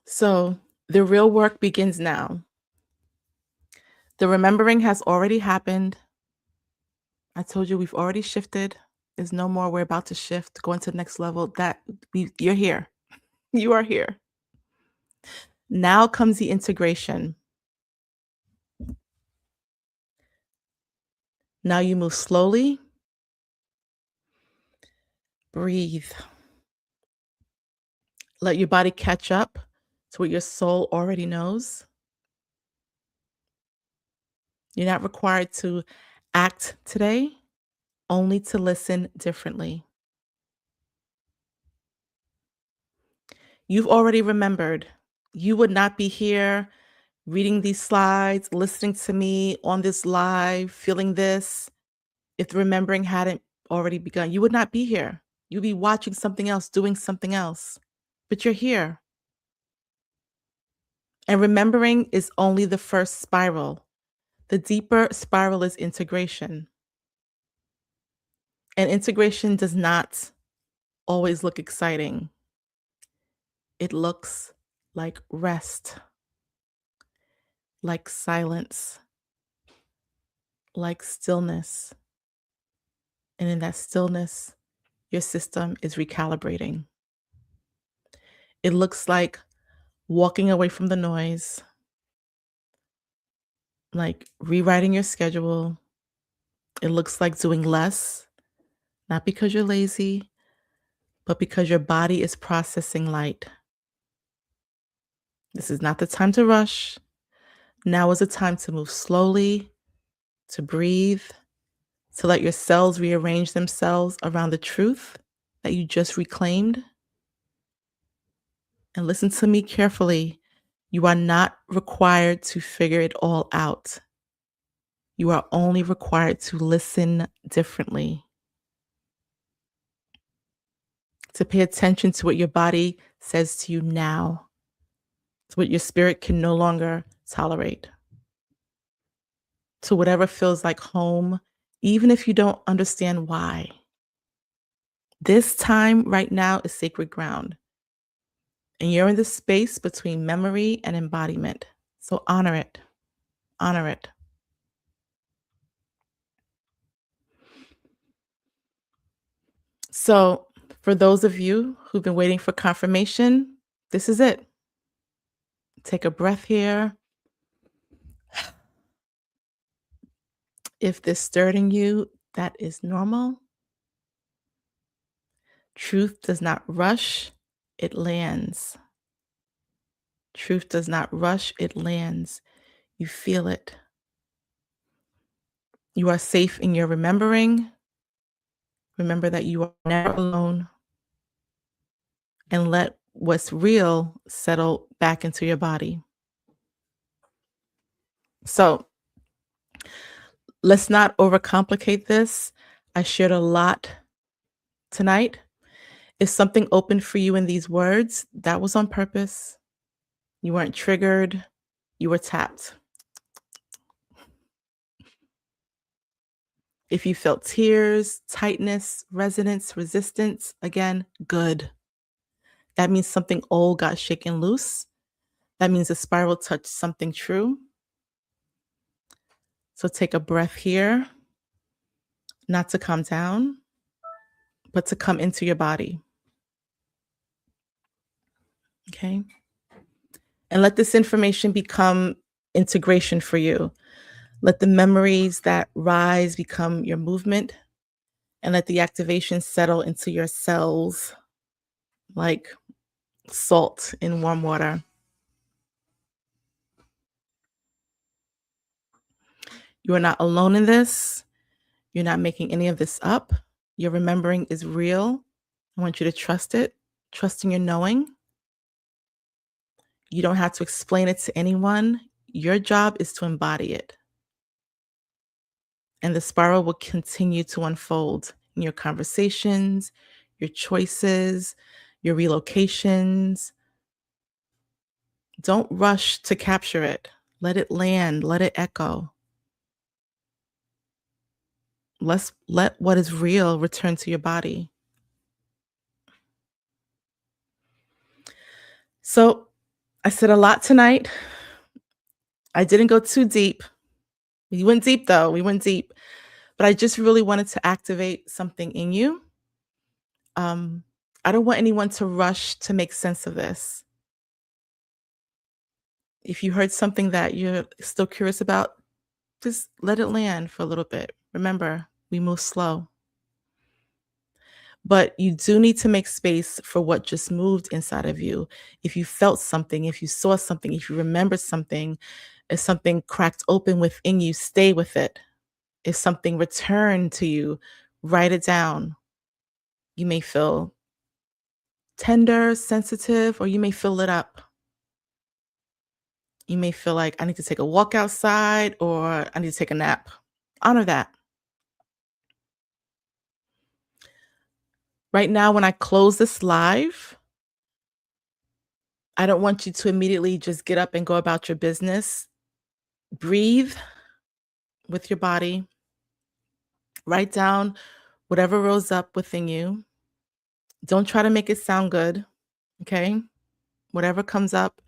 So, the real work begins now. The remembering has already happened. I told you we've already shifted. There's no more. We're about to shift, going to the next level. You're here. You are here. Now comes the integration. Now you move slowly. Breathe. Let your body catch up to what your soul already knows. You're not required to act today, only to listen differently. You've already remembered. You would not be here reading these slides, listening to me on this live, feeling this, if the remembering hadn't already begun. You would not be here. You'd be watching something else, doing something else, but you're here. And remembering is only the first spiral. The deeper spiral is integration. And integration does not always look exciting. It looks like rest, like silence, like stillness. And in that stillness, your system is recalibrating. It looks like walking away from the noise, like rewriting your schedule. It looks like doing less, not because you're lazy, but because your body is processing light. This is not the time to rush. Now is the time to move slowly, to breathe, to let your cells rearrange themselves around the truth that you just reclaimed. And listen to me carefully. You are not required to figure it all out. You are only required to listen differently, to pay attention to what your body says to you now, to what your spirit can no longer tolerate, to whatever feels like home, even if you don't understand why. This time right now is sacred ground, and you're in the space between memory and embodiment. So honor it. Honor it. So, for those of you who've been waiting for confirmation, this is it. Take a breath here. If this stirred in you, that is normal. Truth does not rush, it lands. Truth does not rush, it lands. You feel it. You are safe in your remembering. Remember that you are never alone. And let what's real settle back into your body. So let's not overcomplicate this. I shared a lot tonight. If something opened for you in these words, that was on purpose. You weren't triggered, you were tapped. If you felt tears, tightness, resonance, resistance, again, good. That means something old got shaken loose. That means the spiral touched something true. So take a breath here, not to come down, but to come into your body. Okay. And let this information become integration for you. Let the memories that rise become your movement, and let the activation settle into your cells like salt in warm water. You are not alone in this. You're not making any of this up. Your remembering is real. I want you to trust it, trust in your knowing. You don't have to explain it to anyone. Your job is to embody it. And the spiral will continue to unfold in your conversations, your choices, your relocations. Don't rush to capture it. Let it land, let it echo. Let what is real return to your body. So I said a lot tonight. I didn't go too deep. We went deep though. We went deep. But I just really wanted to activate something in you. Um, I don't want anyone to rush to make sense of this. If you heard something that you're still curious about, just let it land for a little bit. Remember, we move slow. But you do need to make space for what just moved inside of you. If you felt something, if you saw something, if you remembered something, if something cracked open within you, stay with it. If something returned to you, write it down. You may feel tender, sensitive, or you may feel lit up. You may feel like I need to take a walk outside or I need to take a nap. Honor that. Right now, when I close this live, I don't want you to immediately just get up and go about your business. Breathe with your body. Write down whatever rose up within you. Don't try to make it sound good. Okay. Whatever comes up,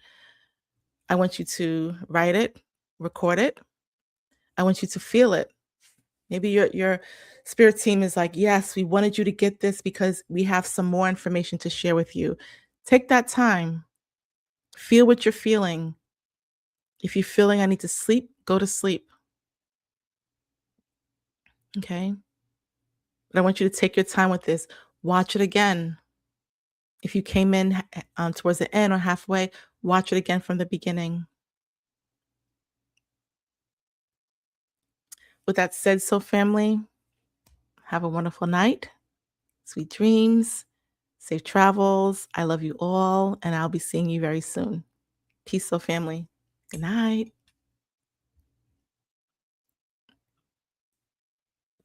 I want you to write it, record it. I want you to feel it. Maybe your spirit team is like, yes, we wanted you to get this because we have some more information to share with you. Take that time. Feel what you're feeling. If you're feeling I need to sleep, go to sleep. Okay. But I want you to take your time with this. Watch it again. If you came in towards the end or halfway, watch it again from the beginning. With that said, so family, Have a wonderful night. Sweet dreams. Safe travels. I love you all, and I'll be seeing you very soon. Peace, so family. Good night.